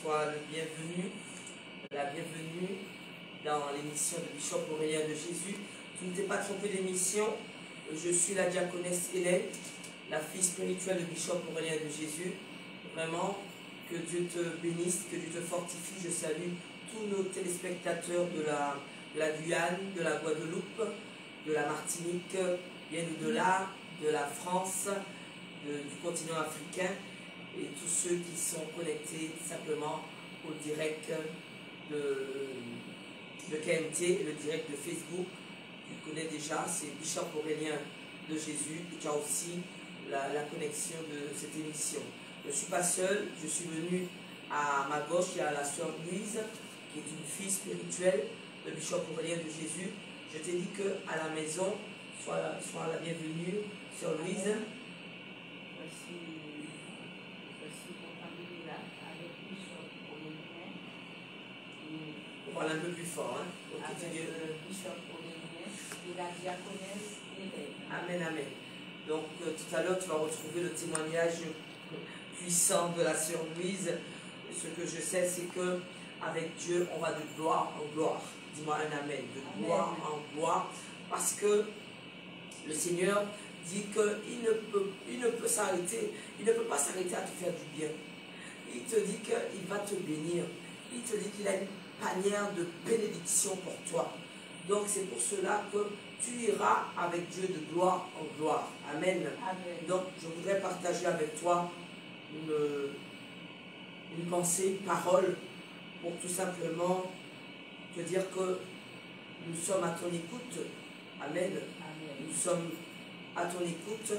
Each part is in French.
sois le bienvenu, la bienvenue dans l'émission de Bishop Aurélien de Jésus. Tu ne t'es pas trompé d'émission. Je suis la diaconesse Hélène, la fille spirituelle de Bishop Aurélien de Jésus. Vraiment, que Dieu te bénisse, que Dieu te fortifie. Je salue tous nos téléspectateurs de la Guyane, de la Guadeloupe, de la Martinique, bien au-delà, de la France, du continent africain, et tous ceux qui sont connectés simplement au direct de KMT, le direct de Facebook. Tu connais déjà, c'est Bishop Aurélien de Jésus, et tu as aussi la connexion de cette émission. Je ne suis pas seul, je suis venu à ma gauche, il y a la sœur Louise, qui est une fille spirituelle de Bishop Aurélien de Jésus. Je t'ai dit qu'à la maison, sois la bienvenue, sœur Louise. On parle un peu plus fort, hein, avec Bishop Aurélien et la diaconesse Hélène. Amen, amen. Donc tout à l'heure, tu vas retrouver le témoignage puissant de la sœur Louise. Ce que je sais, c'est que avec Dieu, on va de gloire en gloire. Dis-moi un amen. De gloire en gloire. Parce que le Seigneur dit qu'il ne peut pas s'arrêter à te faire du bien. Il te dit qu'il va te bénir. Il te dit qu'il a une panière de bénédiction pour toi. Donc c'est pour cela que tu iras avec Dieu de gloire en gloire. Amen. Amen. Donc je voudrais partager avec toi une pensée, une parole, pour tout simplement te dire que nous sommes à ton écoute. Amen. Amen. Nous sommes à ton écoute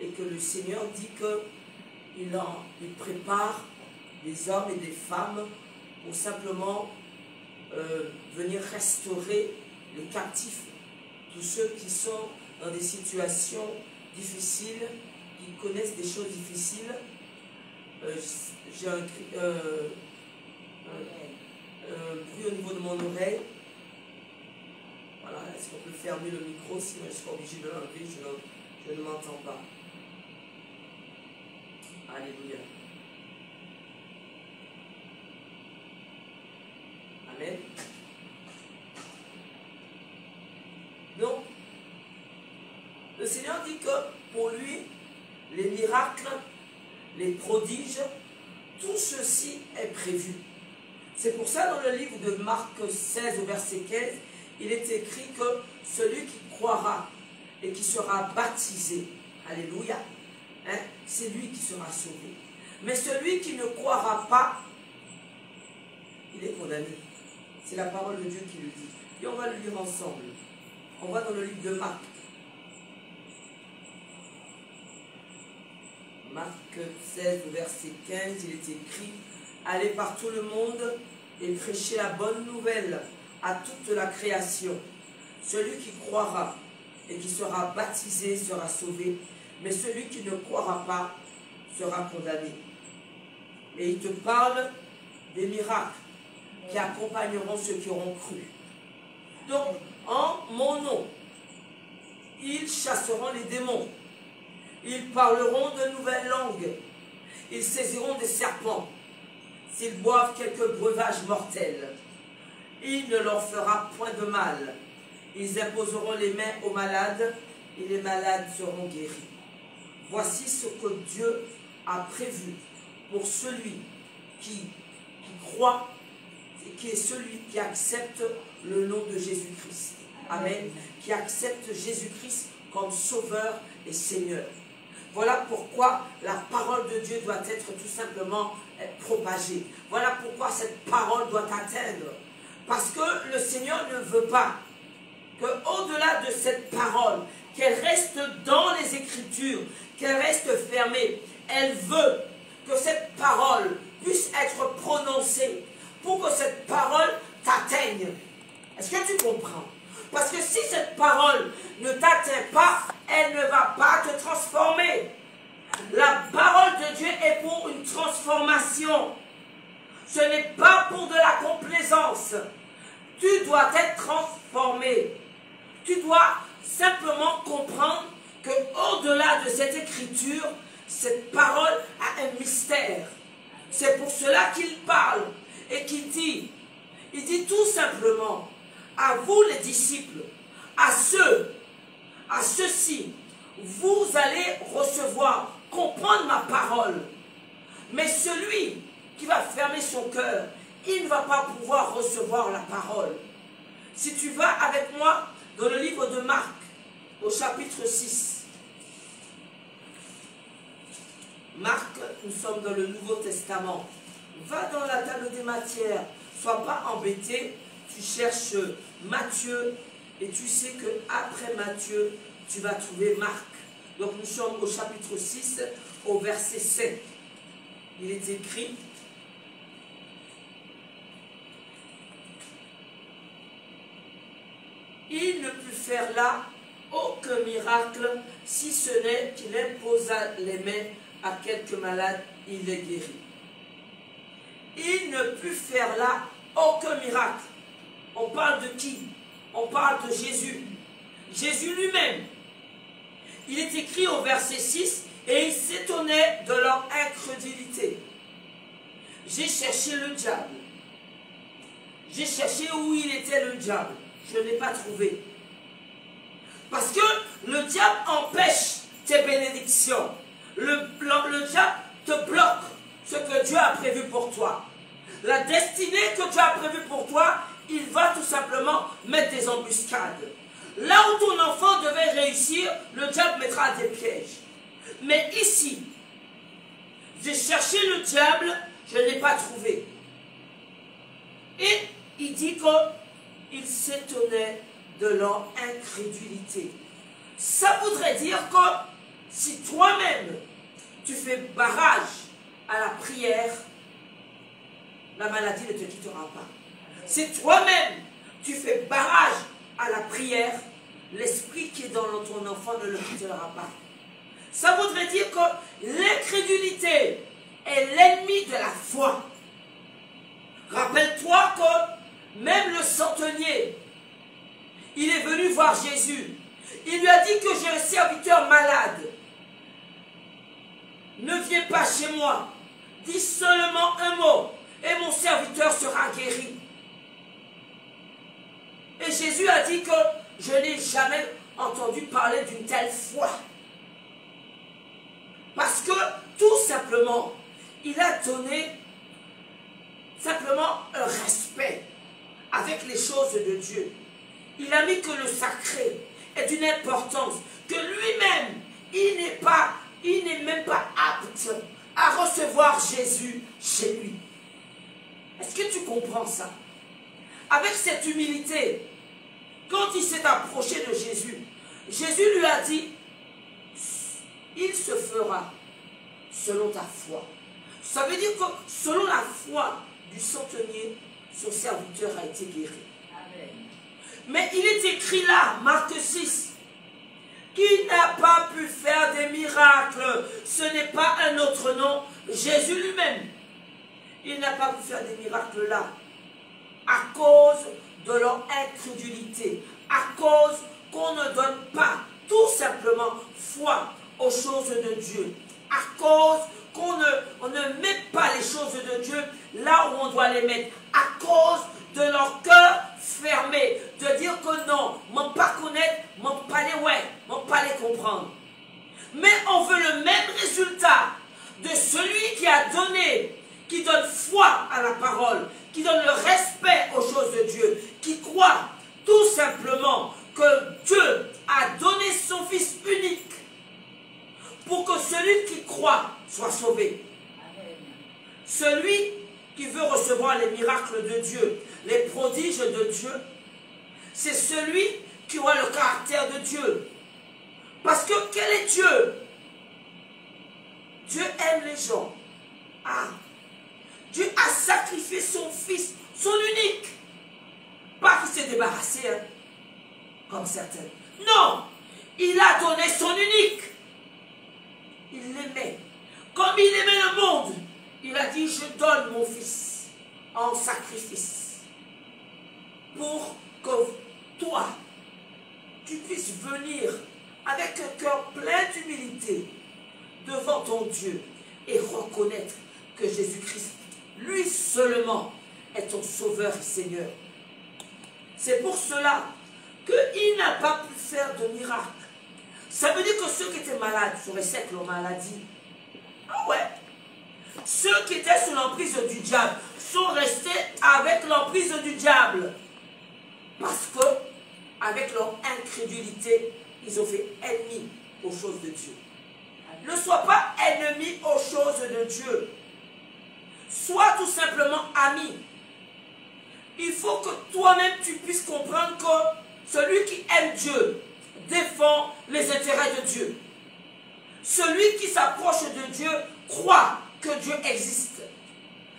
et que le Seigneur dit qu'il prépare des hommes et des femmes pour simplement venir restaurer les captifs, tous ceux qui sont dans des situations difficiles, qui connaissent des choses difficiles. J'ai un bruit au niveau de mon oreille. Voilà, est-ce qu'on peut fermer le micro? Sinon je serai obligé de l'enlever, je ne m'entends pas. Alléluia. Amen. Donc, le Seigneur dit que pour lui, les miracles, les prodiges, tout ceci est prévu. C'est pour ça dans le livre de Marc 16 au verset 15, il est écrit que celui qui croira et qui sera baptisé, alléluia, hein, c'est lui qui sera sauvé. Mais celui qui ne croira pas, il est condamné. C'est la parole de Dieu qui le dit. Et on va le lire ensemble. On va dans le livre de Marc. Marc 16, verset 15, il est écrit « Allez par tout le monde et prêchez la bonne nouvelle à toute la création. Celui qui croira et qui sera baptisé sera sauvé, mais celui qui ne croira pas sera condamné. » Et il te parle des miracles qui accompagneront ceux qui auront cru. Donc, en mon nom, ils chasseront les démons. Ils parleront de nouvelles langues. Ils saisiront des serpents. S'ils boivent quelques breuvages mortels, il ne leur fera point de mal. Ils imposeront les mains aux malades et les malades seront guéris. Voici ce que Dieu a prévu pour celui qui croit et qui est celui qui accepte le nom de Jésus-Christ. Amen. Qui accepte Jésus-Christ comme Sauveur et Seigneur. Voilà pourquoi la parole de Dieu doit être tout simplement propagée. Voilà pourquoi cette parole doit atteindre. Parce que le Seigneur ne veut pas qu'au-delà de cette parole, qu'elle reste dans les Écritures, qu'elle reste fermée. Elle veut que cette parole puisse être prononcée pour que cette parole t'atteigne. Est-ce que tu comprends? Parce que si cette parole ne t'atteint pas, elle ne va pas te transformer. La parole de Dieu est pour une transformation. Ce n'est pas pour de la complaisance. Tu dois être transformé. Tu dois simplement comprendre qu'au-delà de cette écriture, cette parole a un mystère. C'est pour cela qu'il parle Il dit tout simplement, à vous les disciples, à ceux-ci, vous allez recevoir, comprendre ma parole. Mais celui qui va fermer son cœur, il ne va pas pouvoir recevoir la parole. Si tu vas avec moi dans le livre de Marc, au chapitre 6. Marc, nous sommes dans le Nouveau Testament. Va dans la table des matières, sois pas embêté, tu cherches Matthieu et tu sais que après Matthieu, tu vas trouver Marc. Donc nous sommes au chapitre 6, au verset 7. Il est écrit: il ne put faire là aucun miracle, si ce n'est qu'il imposa les mains à quelques malades, il les guérit. Il ne put faire là aucun miracle. On parle de qui? On parle de Jésus. Jésus lui-même. Il est écrit au verset 6, et il s'étonnait de leur incrédulité. J'ai cherché le diable. J'ai cherché où il était le diable. Je ne l'ai pas trouvé. Parce que le diable empêche tes bénédictions. Le diable te bloque ce que Dieu a prévu pour toi. La destinée que Dieu a prévue pour toi, il va tout simplement mettre des embuscades. Là où ton enfant devait réussir, le diable mettra des pièges. Mais ici, j'ai cherché le diable, je ne l'ai pas trouvé. Et il dit qu'il s'étonnait de leur incrédulité. Ça voudrait dire que si toi-même, tu fais barrage à la prière, la maladie ne te quittera pas. Si toi-même, tu fais barrage à la prière, l'esprit qui est dans ton enfant ne le quittera pas. Ça voudrait dire que l'incrédulité est l'ennemi de la foi. Rappelle-toi que même le centenier, il est venu voir Jésus. Il lui a dit que j'ai un serviteur malade. Ne viens pas chez moi. Dis seulement un mot et mon serviteur sera guéri. Et Jésus a dit que je n'ai jamais entendu parler d'une telle foi. Parce que tout simplement, il a donné simplement un respect avec les choses de Dieu. Il a mis que le sacré est d'une importance que lui-même, il n'est même pas apte à recevoir Jésus chez lui. Est-ce que tu comprends ça? Avec cette humilité, quand il s'est approché de Jésus, Jésus lui a dit, il se fera selon ta foi. Ça veut dire que selon la foi du centenier, son serviteur a été guéri. Amen. Mais il est écrit là, Marc 6, qu'il n'a pas pu faire des miracles. Ce n'est pas un autre nom, Jésus lui-même. Il n'a pas pu faire des miracles là, à cause de leur incrédulité, à cause qu'on ne donne pas tout simplement foi aux choses de Dieu, à cause qu'on ne met pas les choses de Dieu là où on doit les mettre, à cause de leur cœur fermé, de dire que non, m'en pas connaître, m'en pas les ouais, m'en pas les comprendre. Mais on veut le même résultat de celui qui a donné, qui donne foi à la parole, qui donne le respect aux choses de Dieu, qui croit tout simplement que Dieu a donné son Fils unique pour que celui qui croit soit sauvé. Amen. Celui qui veut recevoir les miracles de Dieu, les prodiges de Dieu, c'est celui qui a le caractère de Dieu. Parce que quel est Dieu? Dieu aime les gens. Ah, Dieu a sacrifié son Fils, son unique. Pas qu'il s'est débarrassé, hein, comme certains. Non, il a donné son unique. Il l'aimait. Comme il aimait le monde, il a dit, je donne mon Fils en sacrifice. Pour que toi, tu puisses venir avec un cœur plein d'humilité devant ton Dieu et reconnaître que Jésus-Christ, lui seulement, est ton sauveur et Seigneur. C'est pour cela qu'il n'a pas pu faire de miracle. Ça veut dire que ceux qui étaient malades sont restés avec leur maladie. Ah ouais. Ceux qui étaient sous l'emprise du diable sont restés avec l'emprise du diable. Parce que, avec leur incrédulité, ils ont fait ennemi aux choses de Dieu. Ne sois pas ennemi aux choses de Dieu. Sois tout simplement ami. Il faut que toi-même tu puisses comprendre que celui qui aime Dieu défend les intérêts de Dieu. Celui qui s'approche de Dieu croit que Dieu existe.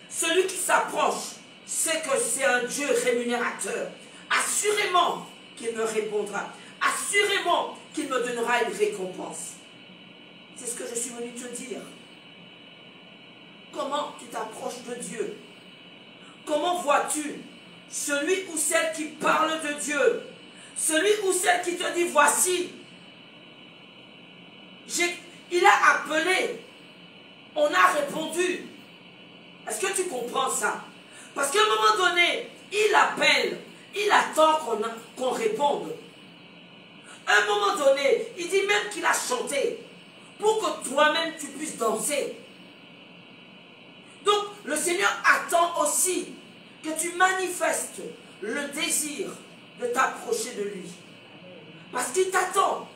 Celui qui s'approche sait que c'est un Dieu rémunérateur. Assurément qu'il me répondra. Assurément qu'il me donnera une récompense. C'est ce que je suis venu te dire. Comment tu t'approches de Dieu? Comment vois-tu celui ou celle qui parle de Dieu? Celui ou celle qui te dit voici. Il a appelé. On a répondu. Est-ce que tu comprends ça? Parce qu'à un moment donné, il appelle. Il attend qu'on réponde. À un moment donné, il dit même qu'il a chanté pour que toi-même tu puisses danser. Donc, le Seigneur attend aussi que tu manifestes le désir de t'approcher de lui. Parce qu'il t'attend.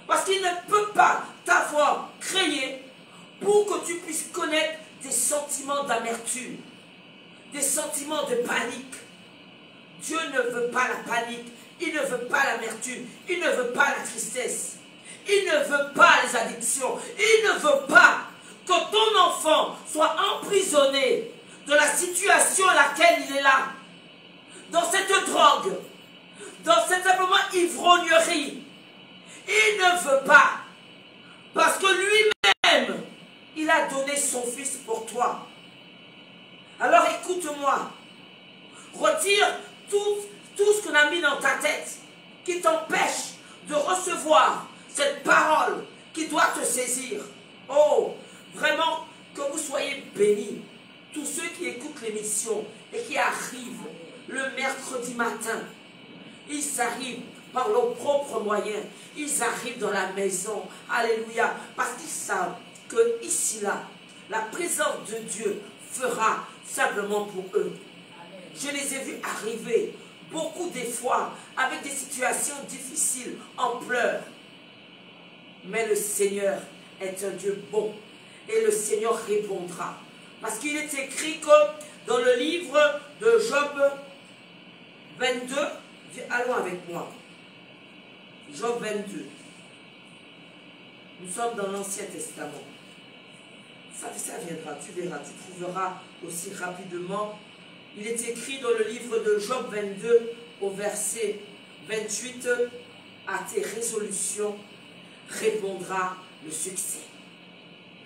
Parce qu'il ne peut pas t'avoir créé pour que tu puisses connaître des sentiments d'amertume, des sentiments de panique. Dieu ne veut pas la panique, il ne veut pas l'amertume, il ne veut pas la tristesse, il ne veut pas les addictions, il ne veut pas que ton enfant soit emprisonné de la situation à laquelle il est là, dans cette drogue, dans cette simplement ivrognerie. Il ne veut pas, parce que lui-même, il a donné son fils pour toi. Alors écoute-moi, retire tout ce qu'on a mis dans ta tête qui t'empêche de recevoir cette parole qui doit te saisir. Oh, vraiment, que vous soyez bénis. Tous ceux qui écoutent l'émission et qui arrivent le mercredi matin, ils arrivent par leurs propres moyens. Ils arrivent dans la maison. Alléluia. Parce qu'ils savent que ici, là, la présence de Dieu fera simplement pour eux. Je les ai vus arriver beaucoup des fois avec des situations difficiles, en pleurs. Mais le Seigneur est un Dieu bon et le Seigneur répondra. Parce qu'il est écrit que dans le livre de Job 22, allons avec moi. Job 22. Nous sommes dans l'Ancien Testament. Ça viendra, tu verras, tu trouveras aussi rapidement. Il est écrit dans le livre de Job 22, au verset 28, à tes résolutions répondra le succès.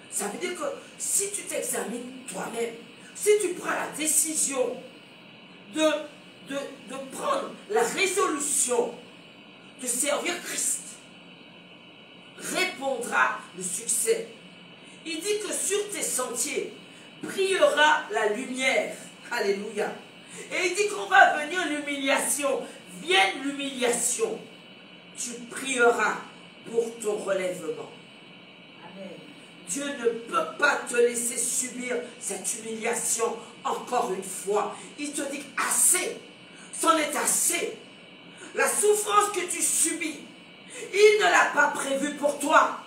Ça veut dire que si tu t'examines toi-même, si tu prends la décision de prendre la résolution de servir Christ, répondra le succès. Il dit que sur tes sentiers brillera la lumière. Alléluia. Et il dit qu'on va venir l'humiliation. Vienne l'humiliation. Tu prieras pour ton relèvement. Amen. Dieu ne peut pas te laisser subir cette humiliation encore une fois. Il te dit assez. C'en est assez. La souffrance que tu subis, il ne l'a pas prévue pour toi.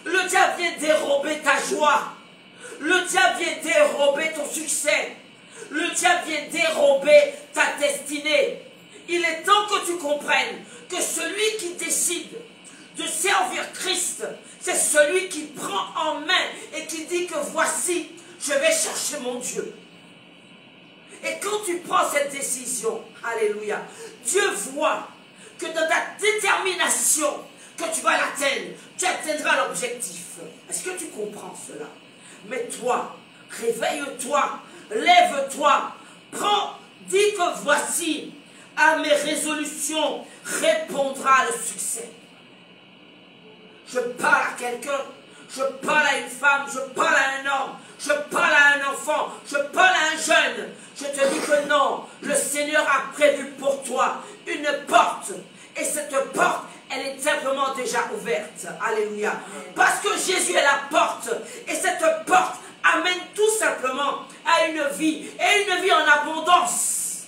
Le diable vient dérober ta joie. Le diable vient dérober ton succès. Le diable vient dérober ta destinée. Il est temps que tu comprennes que celui qui décide de servir Christ, c'est celui qui prend en main et qui dit que voici, je vais chercher mon Dieu. Et quand tu prends cette décision, alléluia, Dieu voit que dans ta détermination, que tu vas l'atteindre, tu atteindras l'objectif. Est-ce que tu comprends cela? Mais toi, réveille-toi, lève-toi, prends, dis que voici, à mes résolutions répondra le succès. Je parle à quelqu'un, je parle à une femme, je parle à un homme, je parle à un enfant, je parle à un jeune. Je une vie, et une vie en abondance.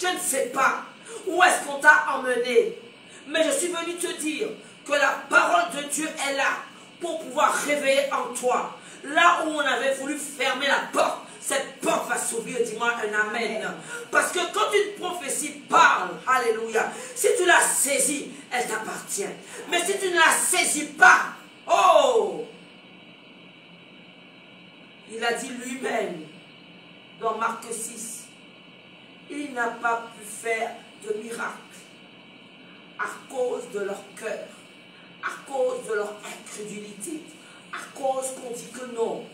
Je ne sais pas où est-ce qu'on t'a emmené, mais je suis venu te dire que la parole de Dieu est là pour pouvoir réveiller en toi. Là où on avait voulu fermer la porte, cette porte va s'ouvrir, dis-moi un amen. Parce que quand une prophétie parle, alléluia, si tu la saisis, elle t'appartient. Mais si tu ne la saisis pas, oh, il a dit lui-même dans Marc 6, il n'a pas pu faire de miracle à cause de leur cœur, à cause de leur incrédulité, à cause qu'on dit que non.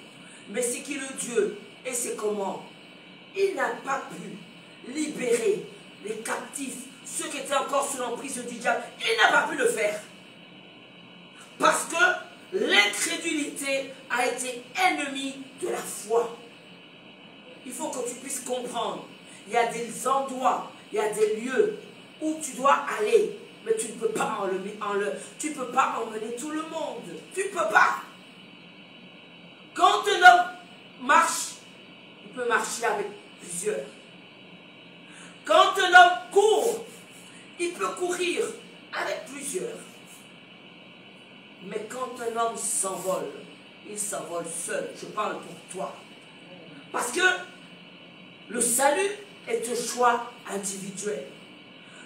Mais c'est qui le Dieu et c'est comment? Il n'a pas pu libérer les captifs, ceux qui étaient encore sous l'emprise du diable. Il n'a pas pu le faire. Parce que l'incrédulité a été ennemie de la foi. Il faut que tu puisses comprendre. Il y a des endroits, il y a des lieux où tu dois aller, mais tu ne peux pas tu peux pas emmener tout le monde. Tu ne peux pas. Quand un homme marche, il peut marcher avec plusieurs. Quand un homme court, il peut courir avec plusieurs. Mais quand un homme s'envole, il s'envole seul. Je parle pour toi. Parce que le salut est un choix individuel.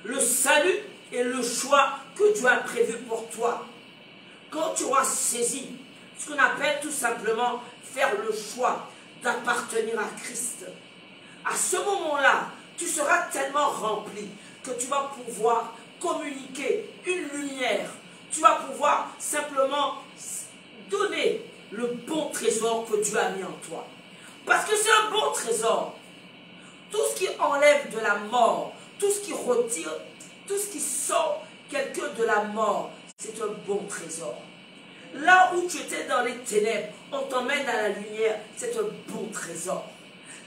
Le salut est le choix que Dieu a prévu pour toi. Quand tu auras saisi ce qu'on appelle tout simplement faire le choix d'appartenir à Christ, à ce moment-là, tu seras tellement rempli que tu vas pouvoir communiquer une lumière. Tu vas pouvoir simplement donner le bon trésor que Dieu a mis en toi. Parce que c'est un bon trésor. Tout ce qui enlève de la mort, tout ce qui retire, tout ce qui sort quelqu'un de la mort, c'est un bon trésor. Là où tu étais dans les ténèbres, on t'emmène à la lumière, c'est un bon trésor.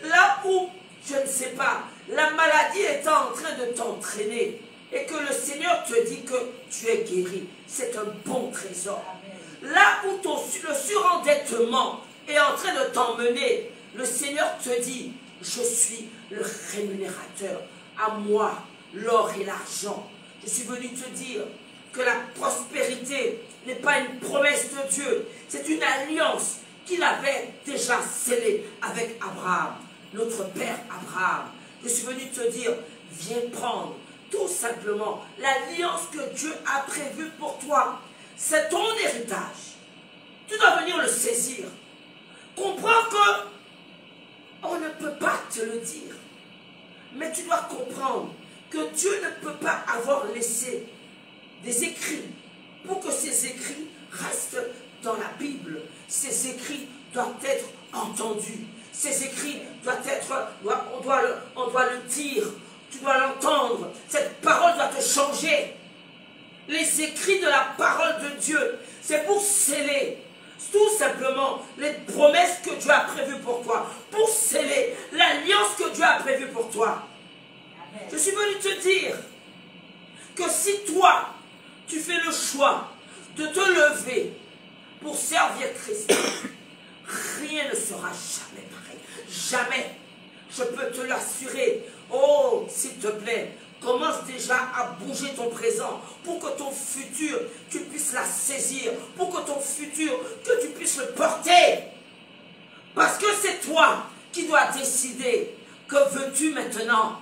Là où, je ne sais pas, la maladie est en train de t'entraîner et que le Seigneur te dit que tu es guéri, c'est un bon trésor. Là où le surendettement est en train de t'emmener, le Seigneur te dit, je suis le rémunérateur, à moi l'or et l'argent. Je suis venu te dire que la prospérité n'est pas une promesse de Dieu, c'est une alliance qu'il avait déjà scellée avec Abraham, notre père Abraham. Je suis venu te dire, viens prendre tout simplement l'alliance que Dieu a prévue pour toi. C'est ton héritage. Tu dois venir le saisir. Comprends que on ne peut pas te le dire. Mais tu dois comprendre que Dieu ne peut pas avoir laissé des écrits pour que ces écrits restent dans la Bible. Ces écrits doivent être entendus. Ces écrits doivent être, on doit le dire, tu dois l'entendre. Cette parole doit te changer. Les écrits de la parole de Dieu, c'est pour sceller tout simplement les promesses que Dieu a prévues pour toi, pour sceller l'alliance que Dieu a prévue pour toi. Amen. Je suis venu te dire que si toi, tu fais le choix de te lever pour servir Christ, rien ne sera jamais pareil. Jamais. Je peux te l'assurer. Oh, s'il te plaît, commence déjà à bouger ton présent pour que ton futur, tu puisses la saisir, pour que ton futur, que tu puisses le porter. Parce que c'est toi qui dois décider. Que veux-tu maintenant?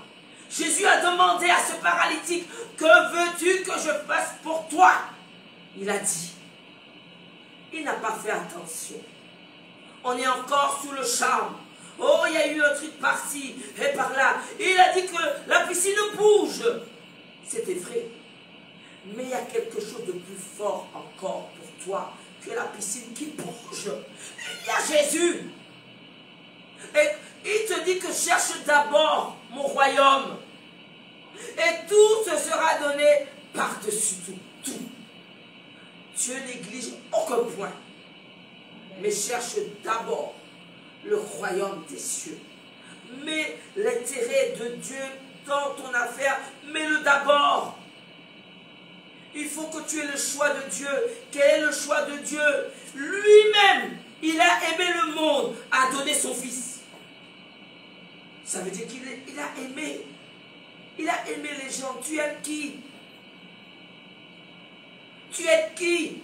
Jésus a demandé à ce paralytique, que veux-tu que je fasse pour toi? Il a dit. Il n'a pas fait attention. On est encore sous le charme. Oh, il y a eu un truc par-ci et par-là. Et il a dit que la piscine bouge. C'était vrai. Mais il y a quelque chose de plus fort encore pour toi que la piscine qui bouge. Il y a Jésus. Et il te dit que cherche d'abord mon royaume. Et tout se sera donné par-dessus tout. Tout. Dieu néglige aucun point. Mais cherche d'abord le royaume des cieux. Mets l'intérêt de Dieu dans ton affaire, mets-le d'abord. Il faut que tu aies le choix de Dieu. Quel est le choix de Dieu? Lui-même, il a aimé le monde, a donné son Fils. Ça veut dire qu'il a aimé. Il a aimé les gens. Tu aimes qui? Tu aimes qui?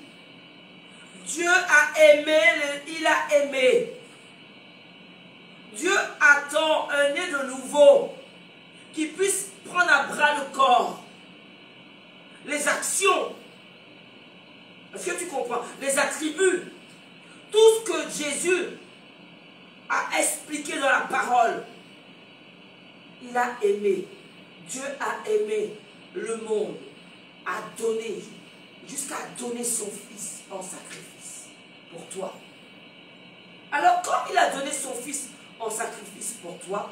Dieu a aimé, il a aimé. Dieu attend un né de nouveau qui puisse prendre à bras le corps les actions. Est-ce que tu comprends? Les attributs. Tout ce que Jésus a expliqué dans la parole. Il a aimé. Dieu a aimé le monde. A donné. Jusqu'à donner son fils en sacrifice pour toi. Alors comme il a donné son fils en sacrifice pour toi,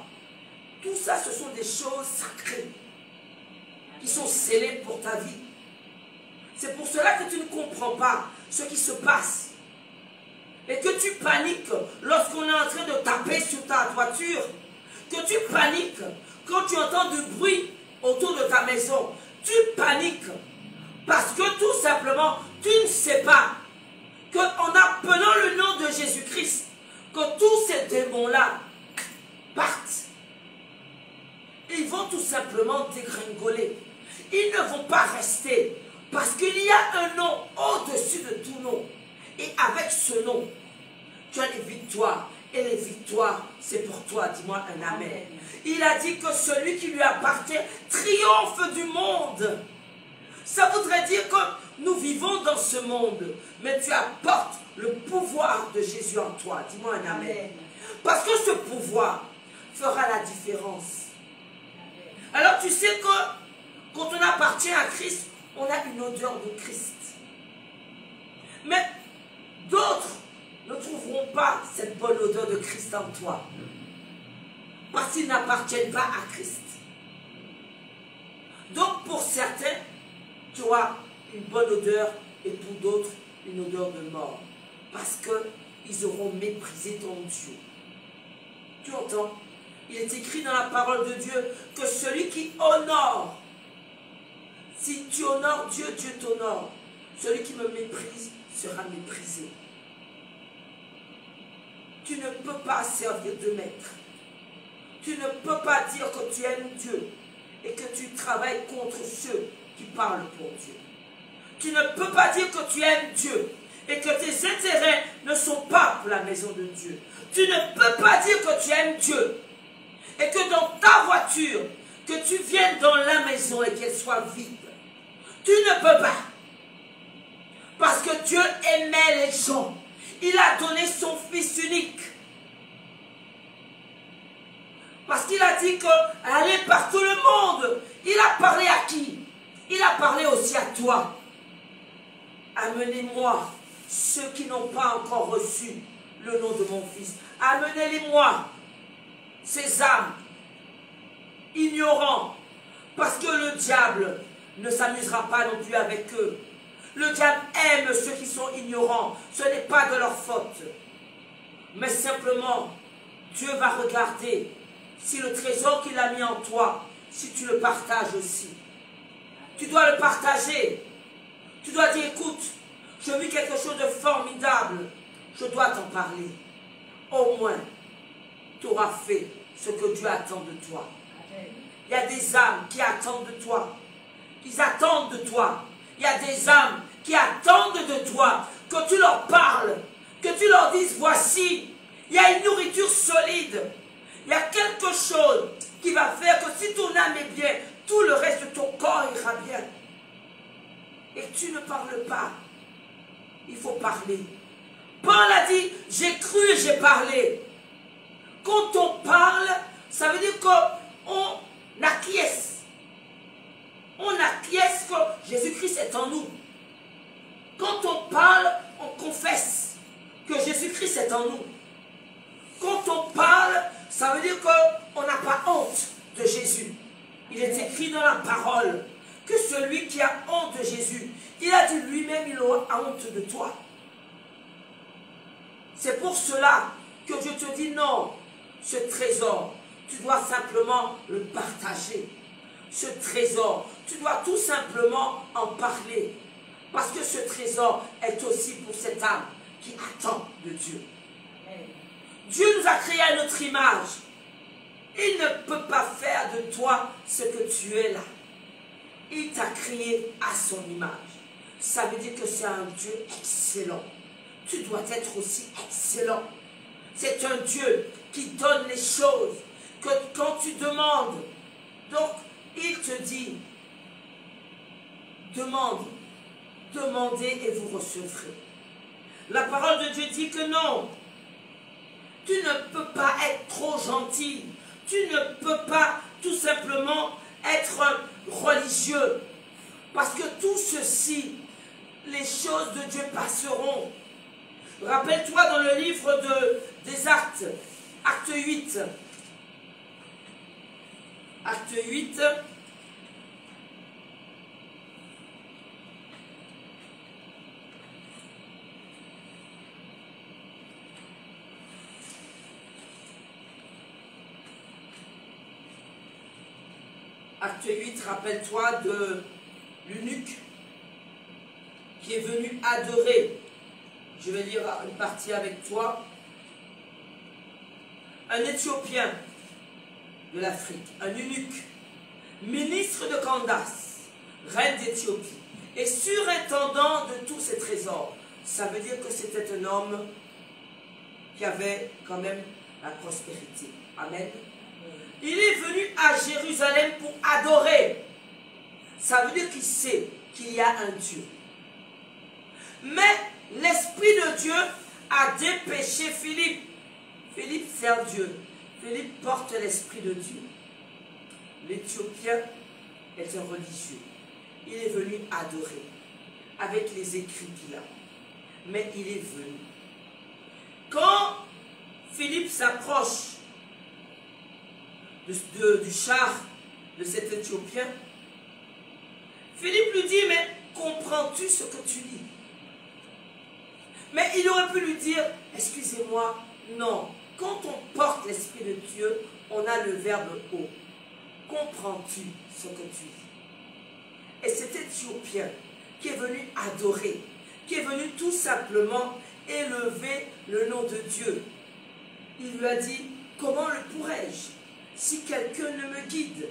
tout ça ce sont des choses sacrées qui sont scellées pour ta vie. C'est pour cela que tu ne comprends pas ce qui se passe et que tu paniques lorsqu'on est en train de taper sur ta toiture, que tu paniques quand tu entends du bruit autour de ta maison. Tu paniques parce que tout simplement tu ne sais pas qu'en appelant le nom de Jésus-Christ, que tous ces démons-là partent. Ils vont tout simplement dégringoler. Ils ne vont pas rester. Parce qu'il y a un nom au-dessus de tout nom. Et avec ce nom, tu as des victoires. Et les victoires, c'est pour toi. Dis-moi un amen. Il a dit que celui qui lui appartient triomphe du monde. Ça voudrait dire que nous vivons dans ce monde. Mais tu apportes le pouvoir de Jésus en toi. Dis-moi un amen. Parce que ce pouvoir fera la différence. Alors tu sais que quand on appartient à Christ, on a une odeur de Christ. Mais d'autres ne trouveront pas cette bonne odeur de Christ en toi. Parce qu'ils n'appartiennent pas à Christ. Donc pour certains, tu as une bonne odeur et pour d'autres, une odeur de mort. Parce qu'ils auront méprisé ton Dieu. Tu entends? Il est écrit dans la parole de Dieu que celui qui honore, si tu honores Dieu, Dieu t'honore. Celui qui me méprise sera méprisé. Tu ne peux pas servir de maître. Tu ne peux pas dire que tu aimes Dieu et que tu travailles contre ceux qui parlent pour Dieu. Tu ne peux pas dire que tu aimes Dieu et que tes intérêts ne sont pas pour la maison de Dieu. Tu ne peux pas dire que tu aimes Dieu et que dans ta voiture, que tu viennes dans la maison et qu'elle soit vide. Tu ne peux pas. Parce que Dieu aimait les gens. Il a donné son Fils unique. Parce qu'il a dit qu'aller par tout le monde. Il a parlé à qui? Il a parlé aussi à toi. Amenez-moi ceux qui n'ont pas encore reçu le nom de mon Fils. Amenez-les-moi, ces âmes ignorants. Parce que le diable ne s'amusera pas non plus avec eux. Le diable aime ceux qui sont ignorants. Ce n'est pas de leur faute. Mais simplement, Dieu va regarder si le trésor qu'il a mis en toi, si tu le partages aussi. Tu dois le partager. Tu dois dire, écoute, je vis quelque chose de formidable. Je dois t'en parler. Au moins, tu auras fait ce que Dieu attend de toi. Il y a des âmes qui attendent de toi. Ils attendent de toi. Il y a des âmes qui attendent de toi que tu leur parles, que tu leur dises, voici, il y a une nourriture solide. Il y a quelque chose qui va faire que si ton âme est bien, tout le reste de ton corps ira bien. Et tu ne parles pas. Il faut parler. Paul a dit, j'ai cru et j'ai parlé. Quand on parle, ça veut dire qu'on acquiesce. On acquiesce que Jésus-Christ est en nous. Quand on parle, on confesse que Jésus-Christ est en nous. Quand on parle, ça veut dire qu'on n'a pas honte de Jésus. Il est écrit dans la parole que celui qui a honte de Jésus, il a dit lui-même, il aura honte de toi. C'est pour cela que je te dis non, ce trésor, tu dois simplement le partager. Ce trésor, tu dois tout simplement en parler. Parce que ce trésor est aussi pour cette âme qui attend de Dieu. Dieu nous a créé à notre image. Il ne peut pas faire de toi ce que tu es là. Il t'a créé à son image. Ça veut dire que c'est un Dieu excellent. Tu dois être aussi excellent. C'est un Dieu qui donne les choses que quand tu demandes. Donc, il te dit, demandez et vous recevrez. La parole de Dieu dit que non. Tu ne peux pas être trop gentil. Tu ne peux pas tout simplement être religieux. Parce que tout ceci, les choses de Dieu passeront. Rappelle-toi dans le livre des Actes, acte 8. Acte 8. Acte 8, rappelle-toi de l'eunuque qui est venu adorer. Je vais lire une partie avec toi. Un Éthiopien de l'Afrique, un eunuque, ministre de Candace, reine d'Éthiopie, et surintendant de tous ses trésors. Ça veut dire que c'était un homme qui avait quand même la prospérité. Amen. Il est venu à Jérusalem pour adorer. Ça veut dire qu'il sait qu'il y a un Dieu. Mais l'Esprit de Dieu a dépêché Philippe. Philippe sert Dieu. Philippe porte l'Esprit de Dieu. L'Éthiopien est un religieux. Il est venu adorer avec les écrits qu'il a. Mais il est venu. Quand Philippe s'approche du char de cet Éthiopien, Philippe lui dit, mais comprends-tu ce que tu lis? Mais il aurait pu lui dire, excusez-moi, non. Quand on porte l'Esprit de Dieu, on a le verbe haut. Comprends-tu ce que tu lis? Et cet Éthiopien qui est venu adorer, qui est venu tout simplement élever le nom de Dieu, il lui a dit, comment le pourrais-je si quelqu'un ne me guide?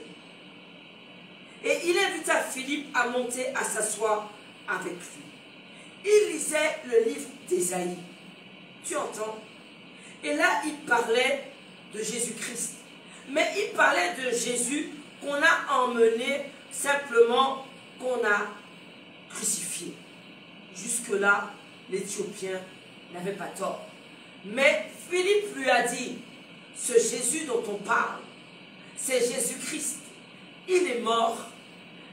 Et il invita Philippe à monter, à s'asseoir avec lui. Il lisait le livre d'Ésaïe. Tu entends? Et là, il parlait de Jésus-Christ. Mais il parlait de Jésus qu'on a emmené simplement, qu'on a crucifié. Jusque-là, l'Éthiopien n'avait pas tort. Mais Philippe lui a dit, ce Jésus dont on parle, c'est Jésus-Christ. Il est mort,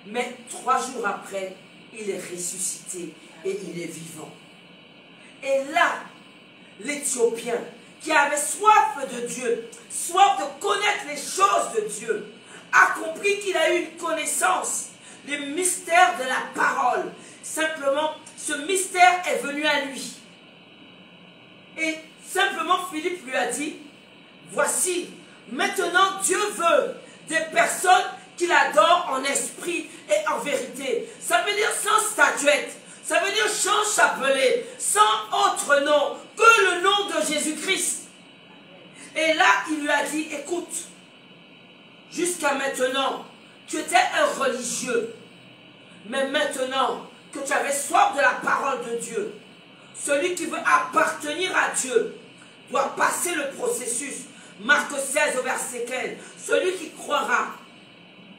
mais 3 jours après, il est ressuscité et il est vivant. Et là, l'Éthiopien, qui avait soif de Dieu, soif de connaître les choses de Dieu, a compris qu'il a eu une connaissance du mystère de la parole. Simplement, ce mystère est venu à lui. Et simplement, Philippe lui a dit, voici, maintenant Dieu veut des personnes qui l'adorent en esprit et en vérité. Ça veut dire sans statuette, ça veut dire sans chapelet, sans autre nom que le nom de Jésus-Christ. Et là, il lui a dit, écoute, jusqu'à maintenant, tu étais un religieux, mais maintenant que tu avais soif de la parole de Dieu, celui qui veut appartenir à Dieu doit passer le processus. Marc 16 au verset 15. Celui qui croira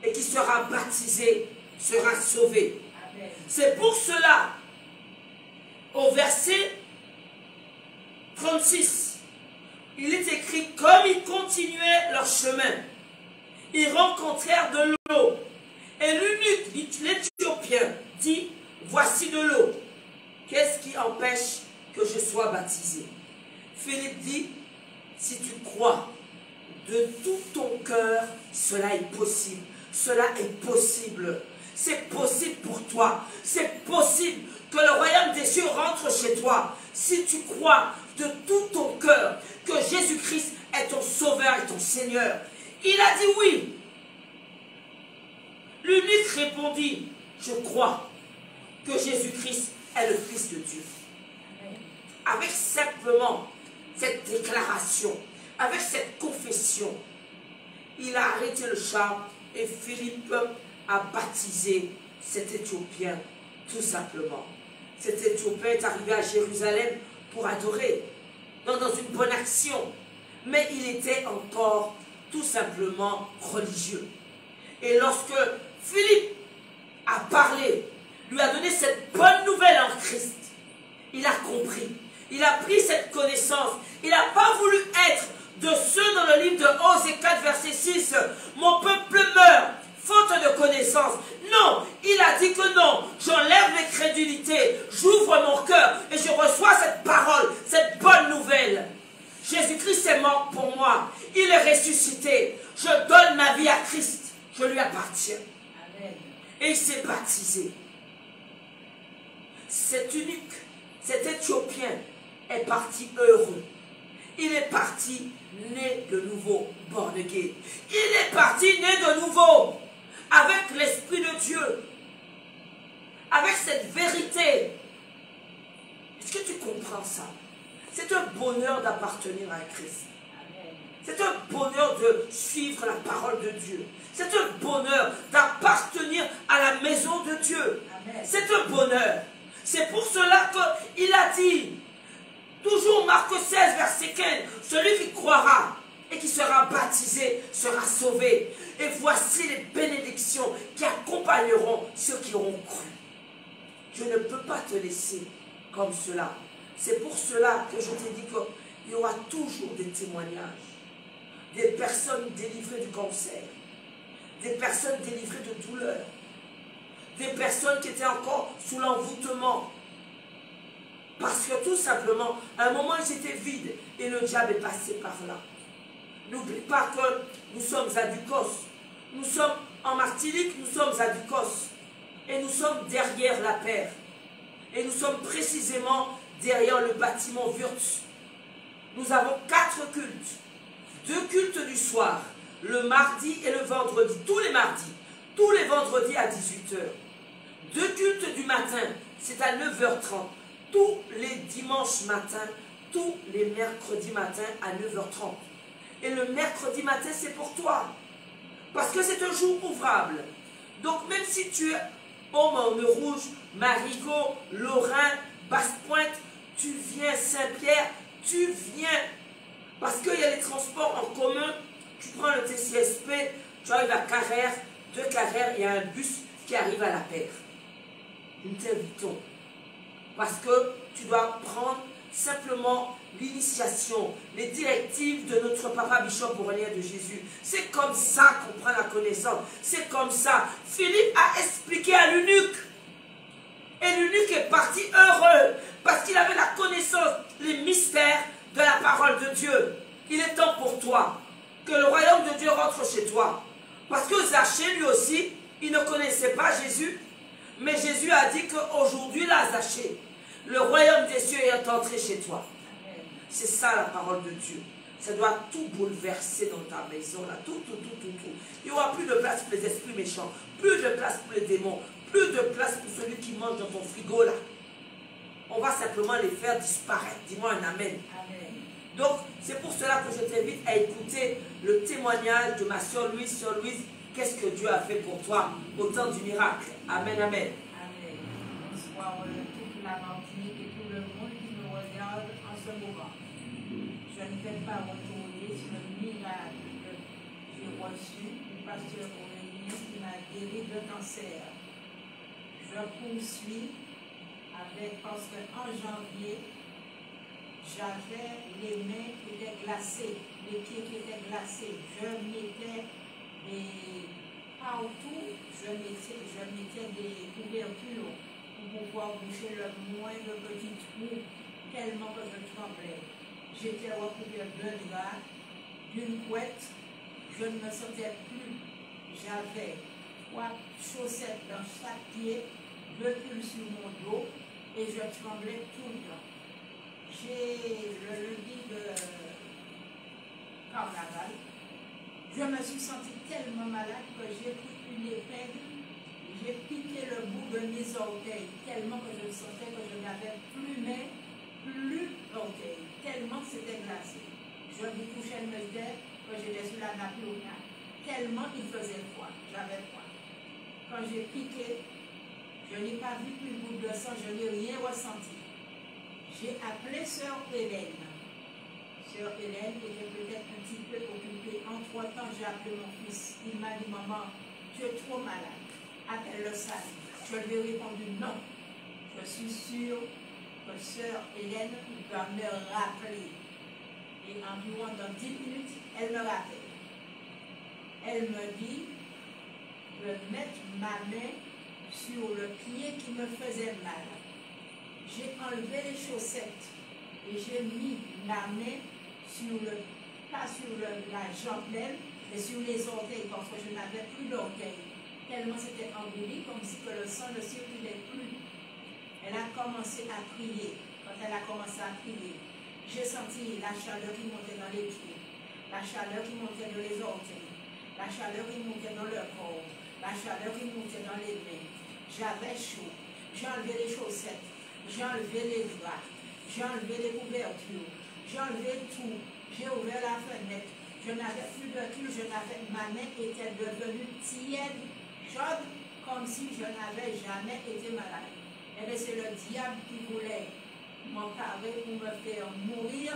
et qui sera baptisé sera sauvé. C'est pour cela, au verset 36, il est écrit, comme ils continuaient leur chemin, ils rencontrèrent de l'eau. Et l'eunuque, l'Éthiopien, dit, voici de l'eau. Qu'est-ce qui empêche que je sois baptisé? Philippe dit, si tu crois de tout ton cœur, cela est possible. Cela est possible. C'est possible pour toi. C'est possible que le royaume des cieux rentre chez toi. Si tu crois de tout ton cœur que Jésus-Christ est ton sauveur et ton Seigneur. Il a dit oui. L'eunuque répondit, je crois que Jésus-Christ est le Fils de Dieu. Avec simplement cette déclaration, avec cette confession, il a arrêté le char et Philippe a baptisé cet Éthiopien, tout simplement. Cet Éthiopien est arrivé à Jérusalem pour adorer, dans une bonne action, mais il était encore tout simplement religieux. Et lorsque Philippe a parlé, lui a donné cette bonne nouvelle en Christ, il a compris, il a pris cette connaissance, il n'a pas voulu être de ceux dans le livre de Osée 4, verset 6, mon peuple meurt, faute de connaissance. Non, il a dit que non, j'enlève les crédulités, j'ouvre mon cœur et je reçois cette parole, cette bonne nouvelle. Jésus-Christ est mort pour moi, il est ressuscité, je donne ma vie à Christ, je lui appartiens. Amen. Et il s'est baptisé. Cet unique, cet Éthiopien est parti heureux. Il est parti né de nouveau, born again. Il est parti né de nouveau, avec l'Esprit de Dieu, avec cette vérité. Est-ce que tu comprends ça? C'est un bonheur d'appartenir à Christ. C'est un bonheur de suivre la parole de Dieu. C'est un bonheur d'appartenir à la maison de Dieu. C'est un bonheur. C'est pour cela qu'il a dit, toujours Marc 16, verset 15, celui qui croira et qui sera baptisé sera sauvé. Et voici les bénédictions qui accompagneront ceux qui auront cru. Je ne peux pas te laisser comme cela. C'est pour cela que je t'ai dit qu'il y aura toujours des témoignages. Des personnes délivrées du cancer. Des personnes délivrées de douleur. Des personnes qui étaient encore sous l'envoûtement. Parce que tout simplement, à un moment, ils étaient vides et le diable est passé par là. N'oublie pas que nous sommes à Ducos. Nous sommes en Martinique, nous sommes à Ducos. Et nous sommes derrière la paire. Et nous sommes précisément derrière le bâtiment Wurtz. Nous avons 4 cultes. 2 cultes du soir, le mardi et le vendredi, tous les mardis, tous les vendredis à 18 h. 2 cultes du matin, c'est à 9h30. Tous les dimanches matins, tous les mercredis matins à 9h30. Et le mercredi matin, c'est pour toi. Parce que c'est un jour ouvrable. Donc même si tu es Homme Rouge, Marigot, Lorrain, Basse-Pointe, tu viens Saint-Pierre, tu viens. Parce qu'il y a les transports en commun, tu prends le TCSP, tu arrives à Carrère, de Carrère, il y a un bus qui arrive à la paire. Nous t'invitons. Parce que tu dois prendre simplement l'initiation, les directives de notre papa Bishop Aurélien de Jésus. C'est comme ça qu'on prend la connaissance. C'est comme ça. Philippe a expliqué à l'eunuque. Et l'eunuque est parti heureux parce qu'il avait la connaissance, les mystères de la parole de Dieu. Il est temps pour toi que le royaume de Dieu rentre chez toi. Parce que Zachée, lui aussi, il ne connaissait pas Jésus. Mais Jésus a dit qu'aujourd'hui, là, Zachée, le royaume des cieux est entré chez toi. C'est ça la parole de Dieu. Ça doit tout bouleverser dans ta maison, là. Tout. Il n'y aura plus de place pour les esprits méchants, plus de place pour les démons, plus de place pour celui qui mange dans ton frigo, là. On va simplement les faire disparaître. Dis-moi un amen. Donc, c'est pour cela que je t'invite à écouter le témoignage de ma soeur Louise. Soeur Louise, qu'est-ce que Dieu a fait pour toi au temps du miracle? Amen, amen. Amen. Bonsoir toute la Martinique et tout le monde qui me regarde en ce moment. Je ne vais pas retourner sur le miracle que j'ai reçu du pasteur Aurélien qui m'a guéri de cancer. Je poursuis parce qu'en janvier, j'avais les mains qui étaient glacées, les pieds qui étaient glacés. Je mettais partout, je mettais des couvertures pour pouvoir boucher le moindre petit trou, tellement que je tremblais. J'étais recouverte de drap, d'une couette, je ne me sentais plus. J'avais 3 chaussettes dans chaque pied, 2 pulls sur mon dos, et je tremblais tout le temps. J'ai le lundi de carnaval. Je me suis sentie tellement malade que j'ai pris une épingle, j'ai piqué le bout de mes orteils, tellement que je sentais que je n'avais plus main, plus orteils, tellement que c'était glacé. Je me couchais le matin que j'étais sur la nappe. tellement il faisait froid. J'avais froid. Quand j'ai piqué, je n'ai pas vu une goutte de sang, je n'ai rien ressenti. J'ai appelé sœur Hélène. Sœur Hélène était peut-être un petit peu occupée. Entre-temps, j'ai appelé mon fils. Il m'a dit, maman, tu es trop malade. Appelle le SAMU. Je lui ai répondu non. Je suis sûre que sœur Hélène va me rappeler. Et environ dans 10 minutes, elle me rappelle. Elle me dit de mettre ma main sur le pied qui me faisait mal. J'ai enlevé les chaussettes et j'ai mis ma main sur pas sur la jambe même, mais sur les orteils parce que je n'avais plus d'orteils. Tellement c'était embelli, comme si que le sang ne circulait plus. Elle a commencé à prier. Quand elle a commencé à prier, j'ai senti la chaleur qui montait dans les pieds, la chaleur qui montait dans les orteils, la chaleur qui montait dans le corps, la chaleur qui montait dans les mains. J'avais chaud. J'ai enlevé les chaussettes, j'ai enlevé les draps, j'ai enlevé les couvertures, j'ai enlevé tout. J'ai ouvert la fenêtre. Je n'avais plus de cul, ma main était devenue tiède, chaude, comme si je n'avais jamais été malade. Et bien c'est le diable qui voulait m'emparer pour me faire mourir.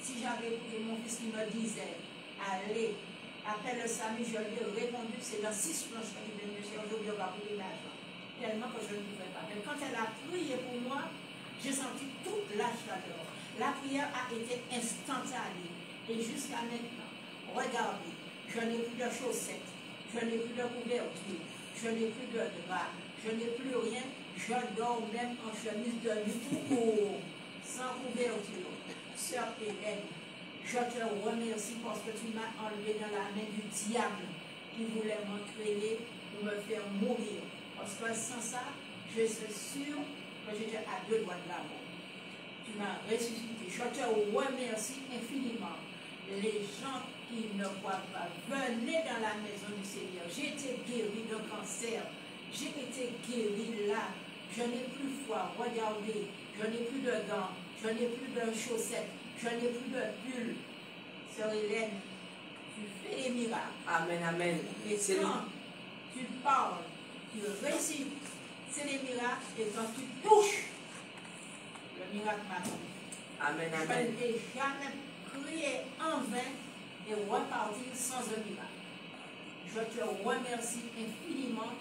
Si j'avais écouté mon fils qui me disait, allez, appelle le SAMU, je lui ai répondu, c'est dans 6 planches qu'il est venu chercher, je vais payer l'argent. Tellement que je ne pouvais pas. Mais quand elle a prié pour moi, j'ai senti toute la chaleur. La prière a été instantanée. Et jusqu'à maintenant, regardez, je n'ai plus de chaussettes, je n'ai plus de couverture, je n'ai plus de drap, je n'ai plus rien. Je dors même en chemise de nuit tout court, sans couverture. Sœur Hélène, je te remercie parce que tu m'as enlevé dans la main du diable qui voulait m'entraîner pour me faire mourir. Parce que sans ça, je suis sûre que j'étais à 2 doigts de la mort. Tu m'as ressuscité. Je te remercie infiniment. Les gens qui ne croient pas, venez dans la maison du Seigneur. J'ai été guéri de cancer. J'ai été guéri là. Je n'ai plus froid. Regardez, je n'ai plus de gants. Je n'ai plus de chaussettes. Je n'ai plus de pull. Sœur Hélène, tu fais des miracles. Amen, amen. Et quand tu parles, tu réussis. C'est des miracles. Et quand tu touches, le miracle m'arrive. Amen, Je amen. n'ai jamais prié en vain et repartir sans un miracle. Je te remercie infiniment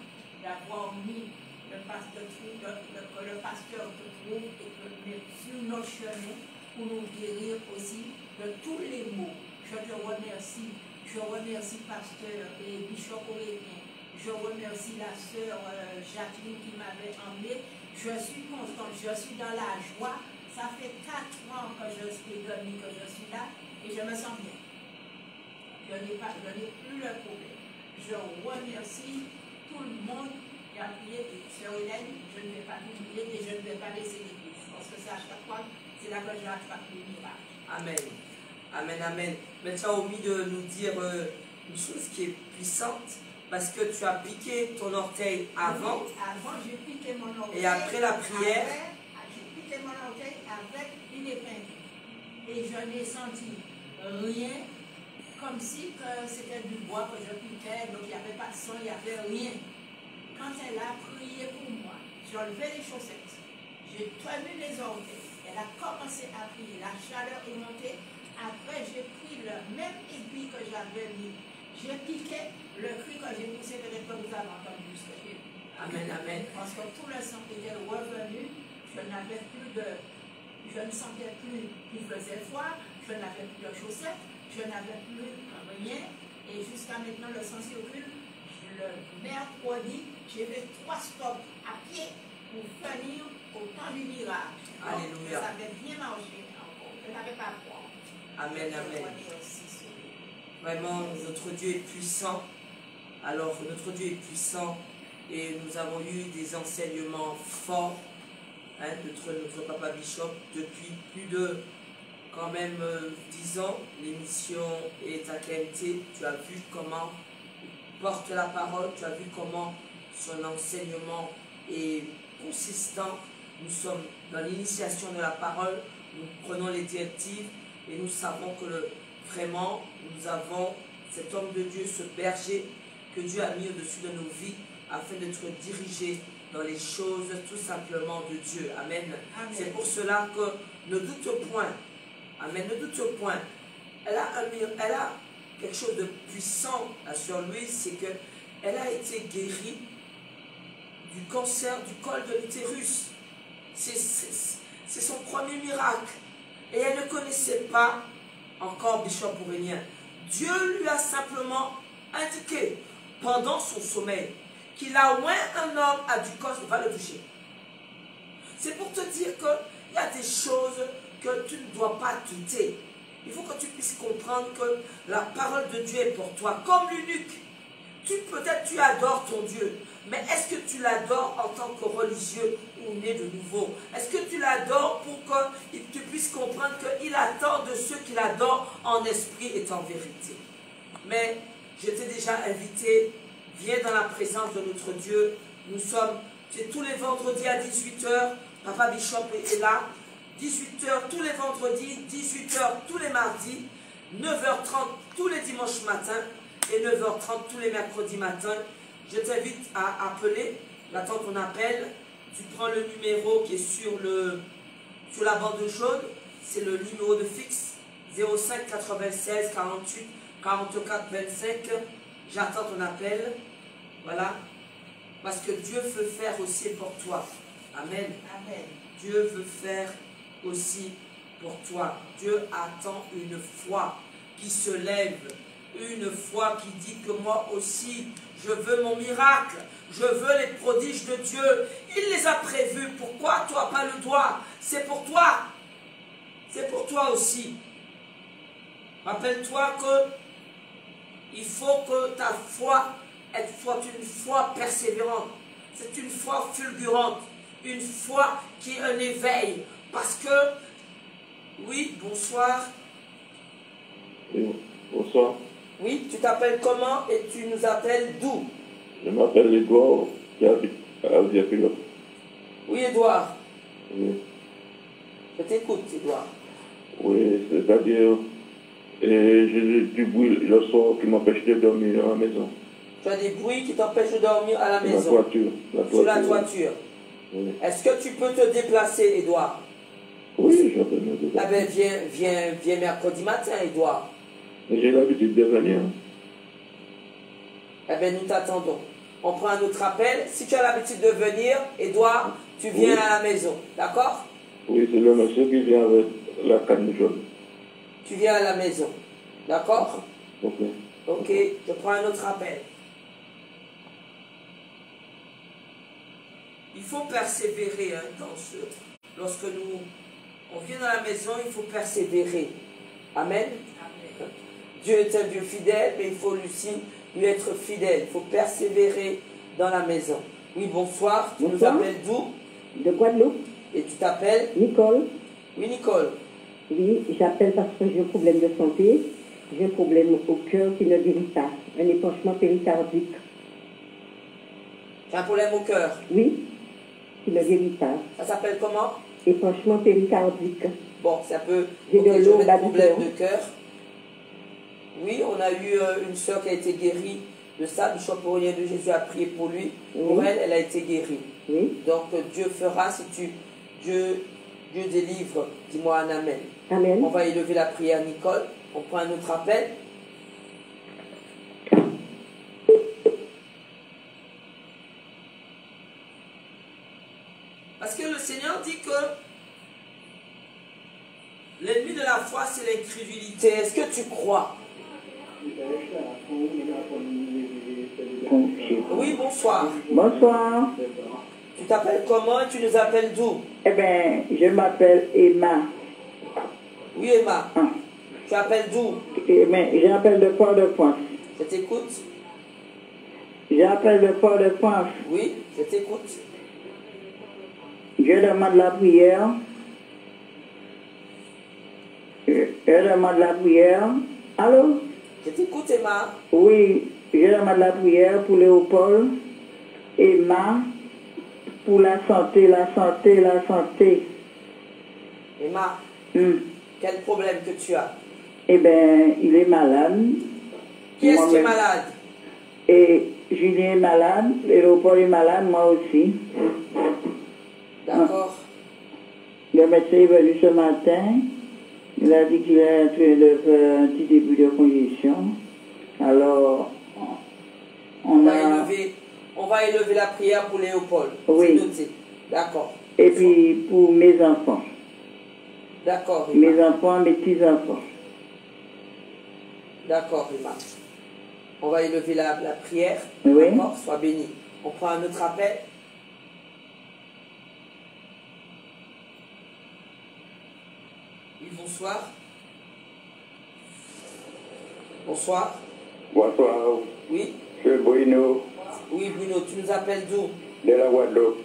d'avoir mis le pasteur te trouve et que met sur notre chemin pour nous guérir aussi de tous les maux. Je te remercie. Je remercie pasteur et Bishop Aurélien. Je remercie la sœur Jacqueline qui m'avait emmené. Je suis contente, je suis dans la joie. Ça fait 4 ans que je suis demi, que je suis là et je me sens bien. Je n'ai plus le problème. Je remercie tout le monde qui a prié. Et sœur Hélène, je ne vais pas l'oublier et je ne vais pas laisser l'église. Parce que c'est à chaque fois, c'est là que je attrape les miracles. Amen. Amen, amen. Mais tu as omis de nous dire une chose qui est puissante. Parce que tu as piqué ton orteil avant. Oui, avant, j'ai piqué mon orteil. Et après la prière. J'ai piqué mon orteil avec une épingle. Et je n'ai senti rien, comme si c'était du bois que je piquais, donc il n'y avait pas de sang, il n'y avait rien. Quand elle a prié pour moi, j'ai enlevé les chaussettes, j'ai tenu les orteils, elle a commencé à prier, la chaleur est montée. Après, j'ai pris le même aiguille que j'avais mis. J'ai piqué, le cri que j'ai poussé, peut-être que vous avez entendu ce que j'ai dit. Amen, amen. Parce que tout le sang était revenu, je ne sentais plus qu'il faisait froid, je n'avais plus de chaussettes, je n'avais plus rien, et jusqu'à maintenant le sang circule. Le mercredi, j'ai fait 3 stops à pied pour venir au temps du miracle. Alléluia. Ça avait bien marché encore, je n'avais pas froid. Amen, amen. Vraiment, notre Dieu est puissant. Alors, notre Dieu est puissant et nous avons eu des enseignements forts de notre Papa Bishop depuis plus de quand même 10 ans. L'émission est à KMT. Tu as vu comment il porte la parole, tu as vu comment son enseignement est consistant. Nous sommes dans l'initiation de la parole, nous prenons les directives et nous savons que vraiment nous avons cet homme de Dieu, ce berger que Dieu a mis au-dessus de nos vies afin d'être dirigé dans les choses tout simplement de Dieu. Amen. Amen. C'est pour cela que ne doute point. Amen. Ne doute point. Elle a quelque chose de puissant sur lui, c'est qu'elle a été guérie du cancer du col de l'utérus. C'est son premier miracle. Et elle ne connaissait pas encore Bishop Aurélien. Dieu lui a simplement indiqué pendant son sommeil qu'il a loin un homme à du corps qui va le toucher. C'est pour te dire qu'il y a des choses que tu ne dois pas douter. Il faut que tu puisses comprendre que la parole de Dieu est pour toi. Comme l'eunuque, peut-être tu adores ton Dieu, mais est-ce que tu l'adores en tant que religieux ou né de nouveau? Est-ce que tu l'adores pour que tu puisses comprendre qu'il attend de ceux qui l'adorent en esprit et en vérité? Mais je t'ai déjà invité, viens dans la présence de notre Dieu. Nous sommes, c'est tous les vendredis à 18 h, Papa Bishop est là. 18 h tous les vendredis, 18 h tous les mardis, 9 h 30 tous les dimanches matins et 9 h 30 tous les mercredis matins. Je t'invite à appeler, j'attends qu'on appelle. Tu prends le numéro qui est sur la bande jaune, c'est le numéro de fixe, 05 96 48 44 25. J'attends ton appel, voilà, parce que Dieu veut faire aussi pour toi. Amen. Amen. Dieu veut faire aussi pour toi. Dieu attend une foi qui se lève, une foi qui dit que moi aussi, je veux mon miracle, je veux les prodiges de Dieu. Il les a prévus. Pourquoi toi pas le doigt? C'est pour toi. C'est pour toi aussi. Rappelle-toi que il faut que ta foi soit une foi persévérante. C'est une foi fulgurante. Une foi qui est un éveil. Parce que, oui, bonsoir. Oui, bonsoir. Oui, tu t'appelles comment et tu nous appelles d'où? Je m'appelle Edouard, qui habite à Viapilote. Oui, Edouard. Oui. Je t'écoute, Edouard. Oui, c'est-à-dire, j'ai du bruit le soir qui m'empêche de dormir à la maison. Tu as des bruits qui t'empêchent de dormir à la maison? La toiture. Sur la toiture. Oui. Est-ce que tu peux te déplacer, Edouard? Oui, je peux me Ah déplacer. ben, viens mercredi matin, Edouard. Mais j'ai l'habitude de venir. Eh bien, nous t'attendons. On prend un autre appel. Si tu as l'habitude de venir, Edouard, tu viens Oui. à la maison. D'accord? Oui, c'est le monsieur qui vient avec la canne jaune. Tu viens à la maison. D'accord? Ok. Ok, je prends un autre appel. Il faut persévérer lorsque on vient dans la maison, il faut persévérer. Amen. Amen. Dieu est un Dieu fidèle, mais il faut lui être fidèle. Il faut persévérer dans la maison. Oui, bonsoir. Tu Bonsoir. nous appelles d'où? De Guadeloupe, Et tu t'appelles? Nicole. Oui, Nicole. Oui, j'appelle parce que j'ai un problème de santé. J'ai un problème au cœur qui ne guérit pas. Un épanchement péricardique. Tu as un problème au cœur. Oui, qui ne guérit pas. Ça s'appelle comment? Épanchement péricardique. Bon, ça peut... J'ai Ok, de je l'eau vais bas de du problème cœur. de cœur. Oui, on a eu une soeur qui a été guérie de ça. Bishop Aurélien de Jésus a prié pour lui. Pour Oui. elle, elle a été guérie. Oui, Donc Dieu fera si Dieu délivre. Dis-moi un amen. amen. On va élever la prière, Nicole. On prend un autre appel. Parce que le Seigneur dit que l'ennemi de la foi, c'est l'incrédulité. Est-ce que tu crois? Oui, bonsoir. Bonsoir. Tu t'appelles comment et tu nous appelles d'où? Eh bien, je m'appelle Emma. Oui, Emma. Ah. Tu appelles d'où? Eh bien, j'appelle de Port-de-France. Je t'écoute. J'appelle de Port-de-France. Oui, je t'écoute. Je demande la prière. Je demande la prière. Allô? Je t'écoute, Emma. Oui, je demande la prière pour Léopold. Emma, pour la santé, la santé, la santé. Emma, Hmm. quel problème que tu as? Eh bien, il est malade. Qui est-ce qui est Moi-même. malade? Et Julien est malade, Léopold est malade, moi aussi. D'accord. Le médecin est venu ce matin. Il a dit qu'il est en train de faire un petit début de congestion. Alors, on On va élever la prière pour Léopold. Oui. C'est noté. D'accord. Et puis pour mes enfants. D'accord, Emma. Mes enfants, mes petits-enfants. D'accord, Emma. On va élever la prière. Oui. D'accord, sois béni. On prend un autre appel. Oui, bonsoir. Bonsoir. Bonsoir, Oui. c'est Bruno Oui, Bruno, tu nous appelles d'où? de la Guadeloupe.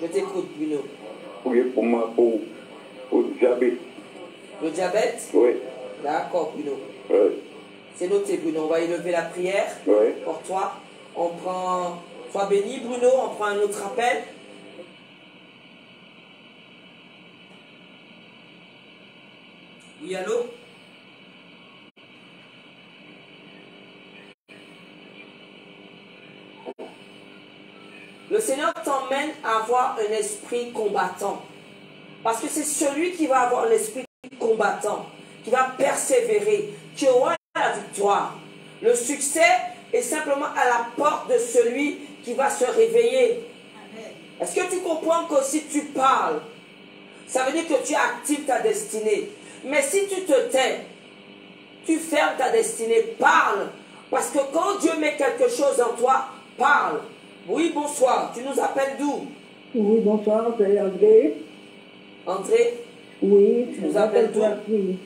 Je t'écoute, Bruno. Priez pour moi pour le diabète. Le diabète? Oui, D'accord, Bruno. oui, C'est noté, Bruno. On va élever la prière oui. pour toi. On prend... Sois béni, Bruno. On prend un autre appel. Oui, allô? Le Seigneur t'emmène à avoir un esprit combattant. Parce que c'est celui qui va avoir l'esprit combattant, qui va persévérer, qui aura la victoire. Le succès est simplement à la porte de celui qui va se réveiller. Est-ce que tu comprends que si tu parles, ça veut dire que tu actives ta destinée. Mais si tu te tais, tu fermes ta destinée, parle. Parce que quand Dieu met quelque chose en toi, parle. Oui, bonsoir. Tu nous appelles d'où? Oui, bonsoir, c'est André. André? Oui, Tu nous appelles d'où? Oui,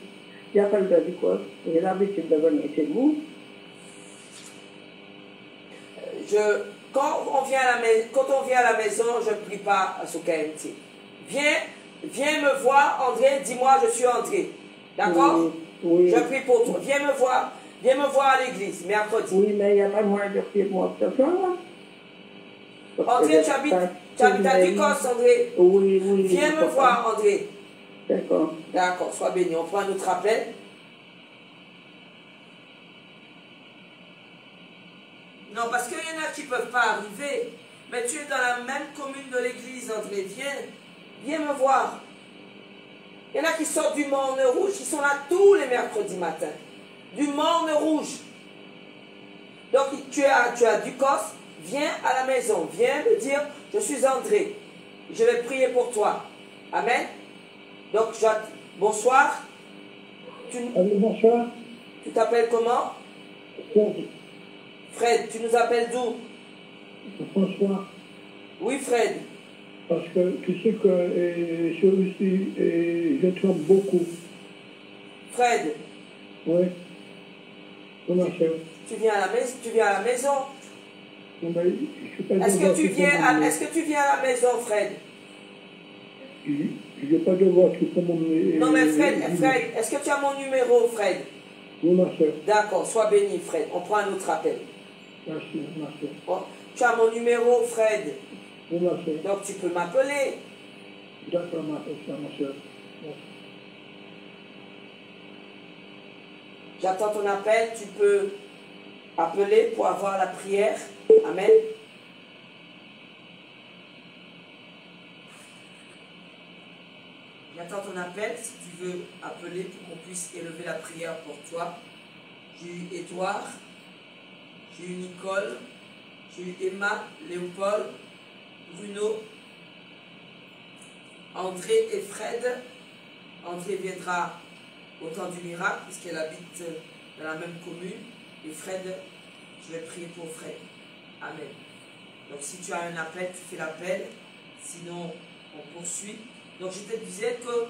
j'appelle de quoi? J'ai l'habitude de venir chez vous. Quand on vient à la maison, je ne prie pas à Soukainti. Viens me voir, André, dis-moi, je suis André. D'accord? Oui, oui. Je prie pour toi. Viens me voir à l'église, mercredi. Oui, mais il n'y a pas moyen de prier pour moi ce soir. André, tu habites à Ducos, André. Oui, oui. Viens me voir, André. D'accord. D'accord, sois béni. On prend un autre appel. Non, parce qu'il y en a qui ne peuvent pas arriver. Mais tu es dans la même commune de l'église, André. Viens me voir. Il y en a qui sortent du Morne Rouge, qui sont là tous les mercredis matins. Du Morne Rouge. Donc tu es à Ducos, viens à la maison. Viens me dire, je suis André. Je vais prier pour toi. Amen. Donc, bonsoir. Allô, bonsoir. Tu t'appelles comment? Fred, tu nous appelles d'où? François. Oui, Fred. Parce que tu sais que celui-ci, je trempe beaucoup. Fred. Oui. Comment ça? Tu viens à la maison. Est-ce que tu viens à la maison, Fred? Je n'ai pas de voiture pour mon... Non, mais Fred, est-ce que tu as mon numéro, Fred? Oui, ma soeur. D'accord, sois béni, Fred. On prend un autre appel. Merci, ma soeur. Bon, tu as mon numéro, Fred. Oui, ma soeur. Donc, tu peux m'appeler. D'accord, ma soeur. J'attends ton appel. Tu peux appeler pour avoir la prière. Amen. J'attends ton appel si tu veux appeler pour qu'on puisse élever la prière pour toi. J'ai eu Édouard, j'ai eu Nicole, j'ai eu Emma, Léopold, Bruno, André et Fred. André viendra au temps du miracle puisqu'elle habite dans la même commune. Et Fred, je vais prier pour Fred. Amen. Donc si tu as un appel, tu fais l'appel. Sinon, on poursuit. Donc je te disais que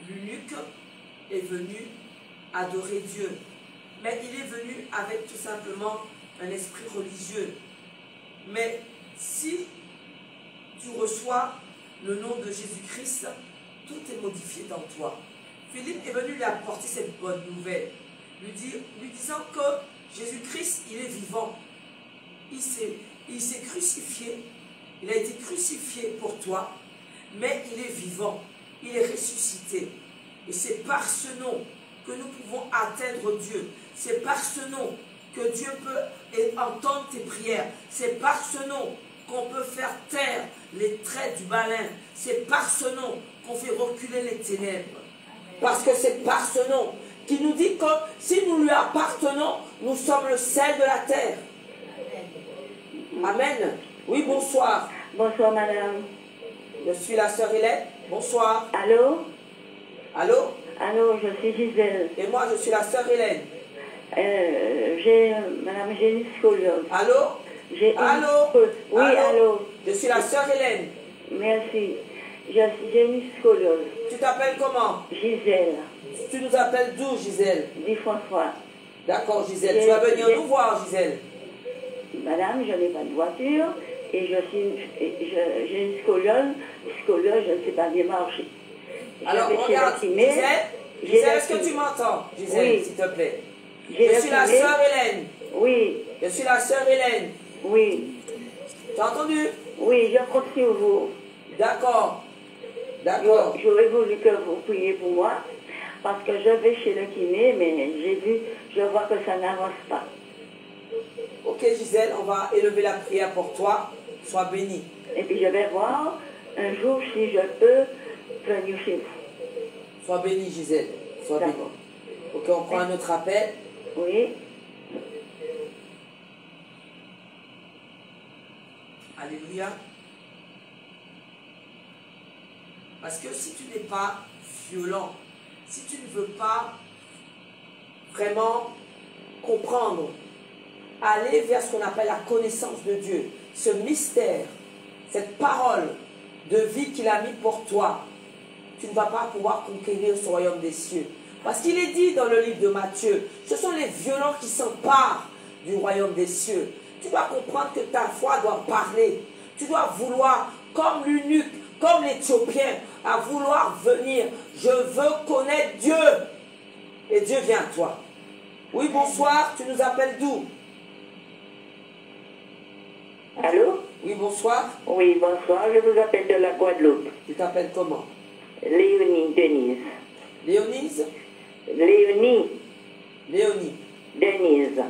l'eunuque est venu adorer Dieu. Mais il est venu avec tout simplement un esprit religieux. Mais si tu reçois le nom de Jésus-Christ, tout est modifié dans toi. Philippe est venu lui apporter cette bonne nouvelle, lui disant que Jésus-Christ, il est vivant. Il s'est crucifié. Il a été crucifié pour toi, mais il est vivant. Il est ressuscité. Et c'est par ce nom que nous pouvons atteindre Dieu. C'est par ce nom que Dieu peut entendre tes prières. C'est par ce nom qu'on peut faire taire les traits du malin. C'est par ce nom qu'on fait reculer les ténèbres. Parce que c'est par ce nom qui nous dit que si nous lui appartenons, nous sommes le sel de la terre. Amen. Oui, bonsoir. Bonsoir, madame. Je suis la sœur Hélène. Bonsoir. Allô? Allô? Allô, je suis Gisèle. Et moi, je suis la sœur Hélène. Madame, j'ai une scoliose. Allô? Allô? Oui, allô. Je suis la sœur Hélène. Merci. J'ai une scoliose. Tu t'appelles comment? Gisèle. Tu nous appelles d'où, Gisèle? Dit François. D'accord, Gisèle. Tu vas venir nous voir, Gisèle. Madame, je n'ai pas de voiture et j'ai une scoliose. Scoliose, je ne sais pas bien marcher. Alors, regarde, Gisèle, est-ce que tu m'entends? Gisèle, oui. s'il te plaît. Je suis la sœur Hélène. Oui. Je suis la sœur Hélène. Oui. Tu as entendu? Oui, je compte sur vous. D'accord. D'accord. J'aurais voulu que vous priez pour moi, parce que je vais chez le kiné, mais je vois que ça n'avance pas. Ok, Gisèle, on va élever la prière pour toi. Sois bénie. Et puis je vais voir un jour si je peux venir chez vous. Sois bénie, Gisèle. Sois bénie. Ok, on prend un autre appel. Oui. Alléluia. Parce que si tu n'es pas violent, si tu ne veux pas vraiment comprendre, aller vers ce qu'on appelle la connaissance de Dieu, ce mystère, cette parole de vie qu'il a mis pour toi, tu ne vas pas pouvoir conquérir ce royaume des cieux. Parce qu'il est dit dans le livre de Matthieu, ce sont les violents qui s'emparent du royaume des cieux. Tu dois comprendre que ta foi doit parler. Tu dois vouloir, comme l'eunuque, comme l'Éthiopien, à vouloir venir. Je veux connaître Dieu. Et Dieu vient à toi. Oui, bonsoir. Tu nous appelles d'où? Allô? Oui, bonsoir. Oui, bonsoir. Je vous appelle de la Guadeloupe. Tu t'appelles comment? Léonie Denise. Léonise? Léonie. Léonie. Denise.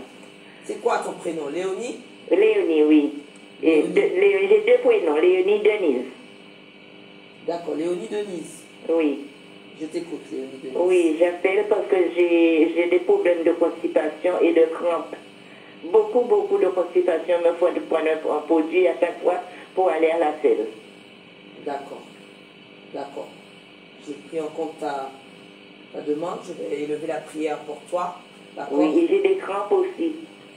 C'est quoi ton prénom? Léonie? Léonie, oui. Et j'ai deux prénoms, Léonie Denise. D'accord, Léonie Denise. Oui. Je t'écoute, Léonie Denise. Oui, j'appelle parce que j'ai des problèmes de constipation et de crampes. Beaucoup de constipation me font prendre un produit à chaque fois pour aller à la selle. D'accord. D'accord. J'ai pris en compte ta demande. Je vais élever la prière pour toi. D'accord. Oui, et j'ai des crampes aussi.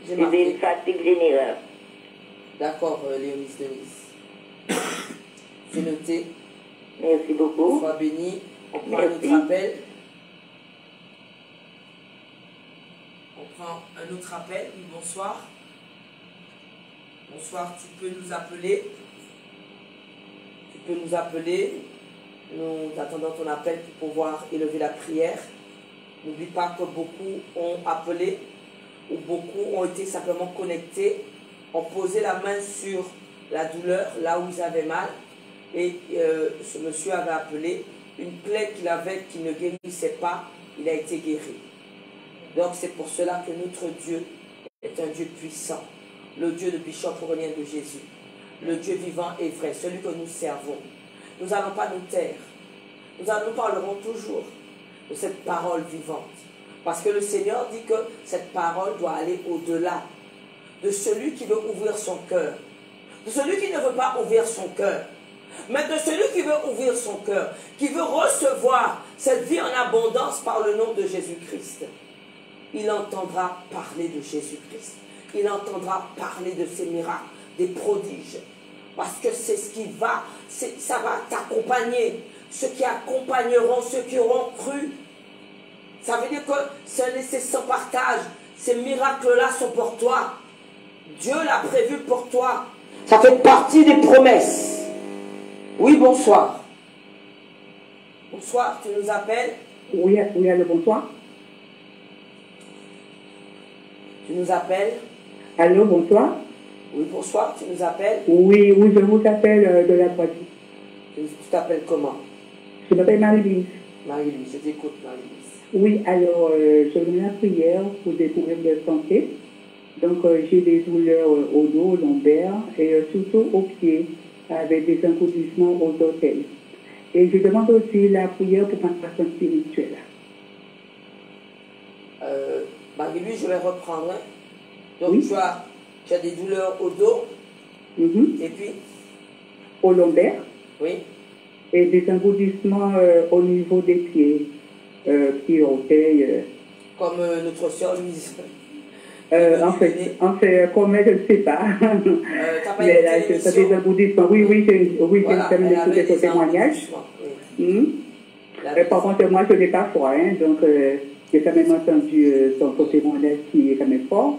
J'ai une fatigue générale. D'accord, Léonie Denise. C'est noté. Merci beaucoup. Sois béni. On prend un autre appel. On prend un autre appel. Oui, bonsoir. Bonsoir, tu peux nous appeler. Tu peux nous appeler. Nous attendons ton appel pour pouvoir élever la prière. N'oublie pas que beaucoup ont appelé ou beaucoup ont été simplement connectés, ont posé la main sur la douleur, là où ils avaient mal. Et ce monsieur avait appelé une plaie qu'il avait qui ne guérissait pas, il a été guéri. Donc c'est pour cela que notre Dieu est un Dieu puissant, le Dieu de Bishop Aurélien de Jésus, le Dieu vivant et vrai, celui que nous servons. Nous n'allons pas nous taire, nous parlerons toujours de cette parole vivante. Parce que le Seigneur dit que cette parole doit aller au-delà de celui qui veut ouvrir son cœur, de celui qui ne veut pas ouvrir son cœur, mais de celui qui veut ouvrir son cœur, qui veut recevoir cette vie en abondance par le nom de Jésus-Christ. Il entendra parler de Jésus-Christ. Il entendra parler de ses miracles, des prodiges. Parce que c'est ce qui va, ça va t'accompagner. Ceux qui accompagneront, ceux qui auront cru. Ça veut dire que c'est sans partage. Ces miracles-là sont pour toi. Dieu l'a prévu pour toi. Ça fait partie des promesses. Oui, bonsoir. Bonsoir, tu nous appelles? Oui, allô, bonsoir. Tu nous appelles? Allô, bonsoir. Oui, bonsoir, tu nous appelles? Oui, je vous appelle de la Guadeloupe. Tu t'appelles comment? Je m'appelle Marie-Louise. Marie-Louise, je t'écoute, Marie-Louise. Oui, alors, je viens la prière pour des problèmes de santé. Donc, j'ai des douleurs au dos, lombaire, et surtout aux pieds, avec des engourdissements aux orteils. Et je demande aussi la prière pour ma personne spirituelle. Marie-Louise, je vais reprendre. Hein. Donc, Oui. tu as des douleurs au dos, et puis au lombaire. Oui. Et des engourdissements au niveau des pieds, pieds, orteils. Comme notre soeur Louise. En fait, comme elle, je ne sais pas. Mais là, je fais des engourdissements. Oui, j'ai fait des témoignages. Par contre, moi, je n'ai pas froid, hein, donc j'ai quand même entendu son témoignage qui est quand même fort.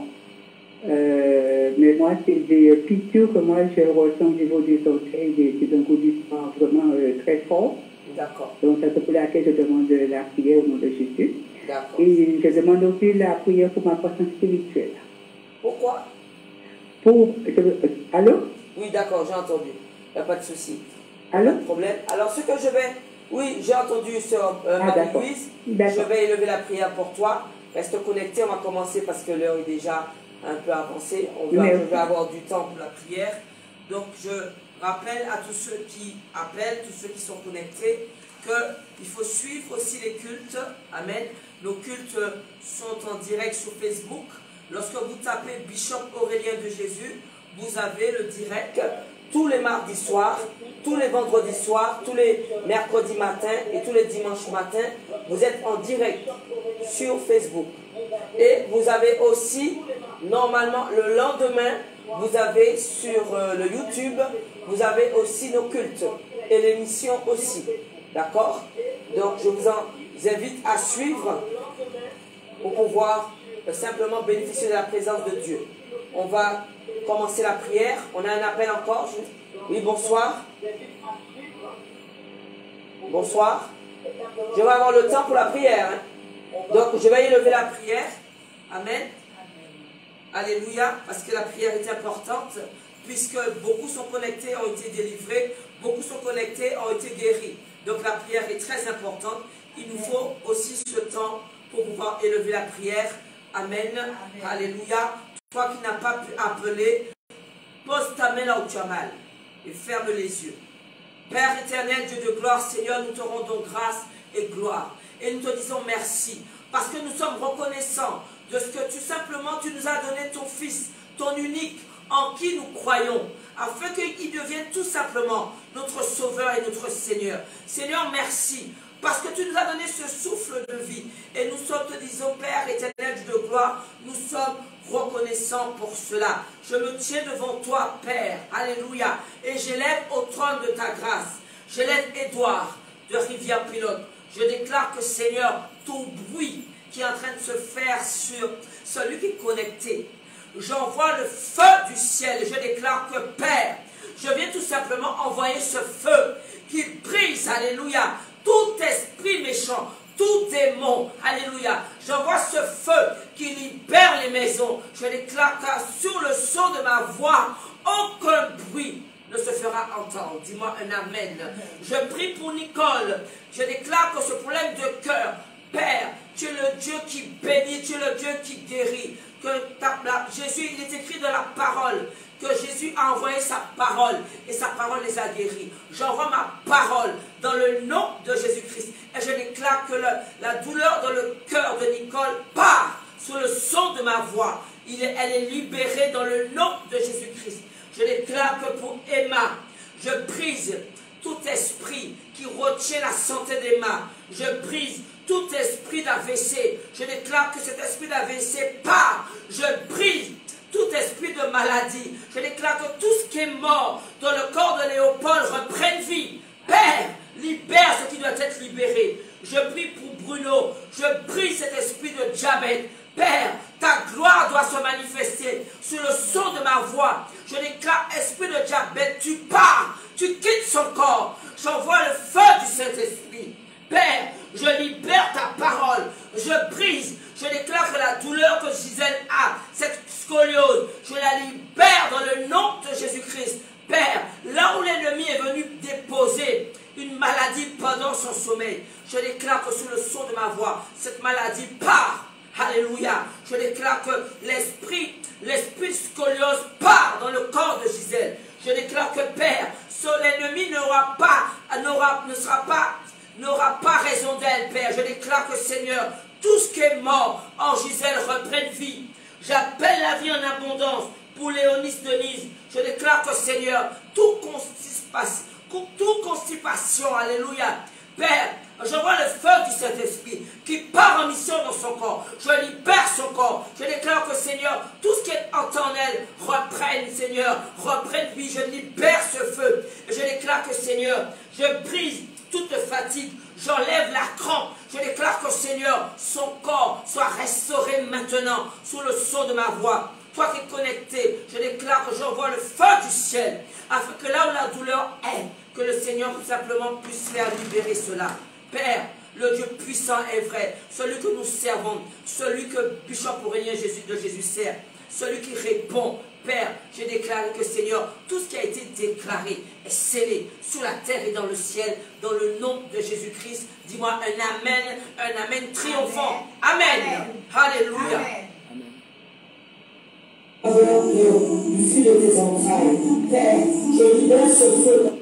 Mais moi, c'est des piqûres que moi, je ressens au niveau des orteils, des engourdissements vraiment très forts. D'accord. Donc, c'est pour laquelle je demande la prière au nom de Jésus. D'accord. Et je demande aussi la prière pour ma personne spirituelle. Pourquoi? Allô? Oui, d'accord, j'ai entendu. Il n'y a pas de souci. Allô? Pas de problème. Alors, ce que je vais... Oui, j'ai entendu sur Marie-Louise. Je vais élever la prière pour toi. Reste connecté, on va commencer parce que l'heure est déjà un peu avancée. Je vais avoir du temps pour la prière. Donc, je rappelle à tous ceux qui appellent, tous ceux qui sont connectés, qu'il faut suivre aussi les cultes. Amen. Nos cultes sont en direct sur Facebook. Lorsque vous tapez Bishop Aurélien de Jésus, vous avez le direct tous les mardis soirs, tous les vendredis soirs, tous les mercredis matins et tous les dimanches matins. Vous êtes en direct sur Facebook. Et vous avez aussi, normalement, le lendemain, vous avez sur le YouTube, vous avez aussi nos cultes et l'émission aussi. D'accord? Donc, je vous invite à suivre pour pouvoir simplement bénéficier de la présence de Dieu. On va commencer la prière. On a un appel encore. Oui, bonsoir. Bonsoir. Je vais avoir le temps pour la prière. Hein. Donc, je vais élever la prière. Amen. Alléluia. Parce que la prière est importante. Puisque beaucoup sont connectés, ont été délivrés. Beaucoup sont connectés, ont été guéris. Donc, la prière est très importante. Il nous faut aussi ce temps pour pouvoir élever la prière. Amen. Amen. Alléluia. Toi qui n'as pas pu appeler, pose ta main là où tu as mal et ferme les yeux. Père éternel, Dieu de gloire, Seigneur, nous te rendons grâce et gloire. Et nous te disons merci parce que nous sommes reconnaissants de ce que tu nous as donné ton Fils, ton unique, en qui nous croyons, afin qu'il devienne tout simplement notre Sauveur et notre Seigneur. Seigneur, merci. Parce que tu nous as donné ce souffle de vie. Et nous te disons, Père éternel de gloire, nous sommes reconnaissants pour cela. Je me tiens devant toi, Père. Alléluia. Et j'élève au trône de ta grâce. J'élève Édouard de Rivière-Pilote. Je déclare que, Seigneur, tout bruit qui est en train de se faire sur celui qui est connecté, j'envoie le feu du ciel. Et je déclare que, Père, je viens tout simplement envoyer ce feu qui brise. Alléluia. Tout esprit méchant, tout démon, alléluia, j'envoie ce feu qui libère les maisons. Je déclare que sur le son de ma voix, aucun bruit ne se fera entendre. Dis-moi un amen. Je prie pour Nicole. Je déclare que ce problème de cœur, Père, tu es le Dieu qui bénit, tu es le Dieu qui guérit. Que Jésus, il est écrit dans la parole que Jésus a envoyé sa parole et sa parole les a guéris. J'envoie ma parole dans le nom de Jésus-Christ et je déclare que la douleur dans le cœur de Nicole part sous le son de ma voix. Elle est libérée dans le nom de Jésus-Christ. Je déclare que pour Emma, je brise tout esprit qui retient la santé d'Emma. Je brise tout esprit d'AVC. Je déclare que cet esprit d'AVC part. Je brise tout esprit de maladie. Je déclare que tout ce qui est mort dans le corps de Léopold reprenne vie. Père, libère ce qui doit être libéré. Je prie pour Bruno. Je brise cet esprit de diabète. Père, ta gloire doit se manifester sur le son de ma voix. Je déclare, esprit de diabète, tu pars, tu quittes son corps. J'envoie le feu du Saint-Esprit. Père, je libère ta parole. Je brise. Je déclare que la douleur que Gisèle a, cette scoliose, je la libère dans le nom de Jésus-Christ. Père, là où l'ennemi est venu déposer une maladie pendant son sommeil, je déclare que sous le son de ma voix, cette maladie part. Alléluia. Je déclare que l'esprit Léonis Denise, je déclare que Seigneur, toute constipation, alléluia, Père, je vois le feu du Saint-Esprit qui part en mission dans son corps. Je libère son corps. Je déclare que Seigneur, tout ce qui est en elle, reprenne Seigneur, reprenne vie. Je libère ce feu. Et je déclare que Seigneur, je brise toute fatigue. J'enlève la crampe. Je déclare que Seigneur, son corps soit restauré maintenant sous le son de ma voix. Toi qui es connecté, je déclare que j'envoie le feu du ciel, afin que là où la douleur est, que le Seigneur tout simplement puisse faire libérer cela. Père, le Dieu puissant est vrai, celui que nous servons, celui que Bishop Aurélien de Jésus sert, celui qui répond. Père, je déclare que Seigneur, tout ce qui a été déclaré est scellé sous la terre et dans le ciel, dans le nom de Jésus-Christ. Dis-moi un amen triomphant. Amen. Alléluia. Du fil de tes entrailles, Père, je libère ce feu.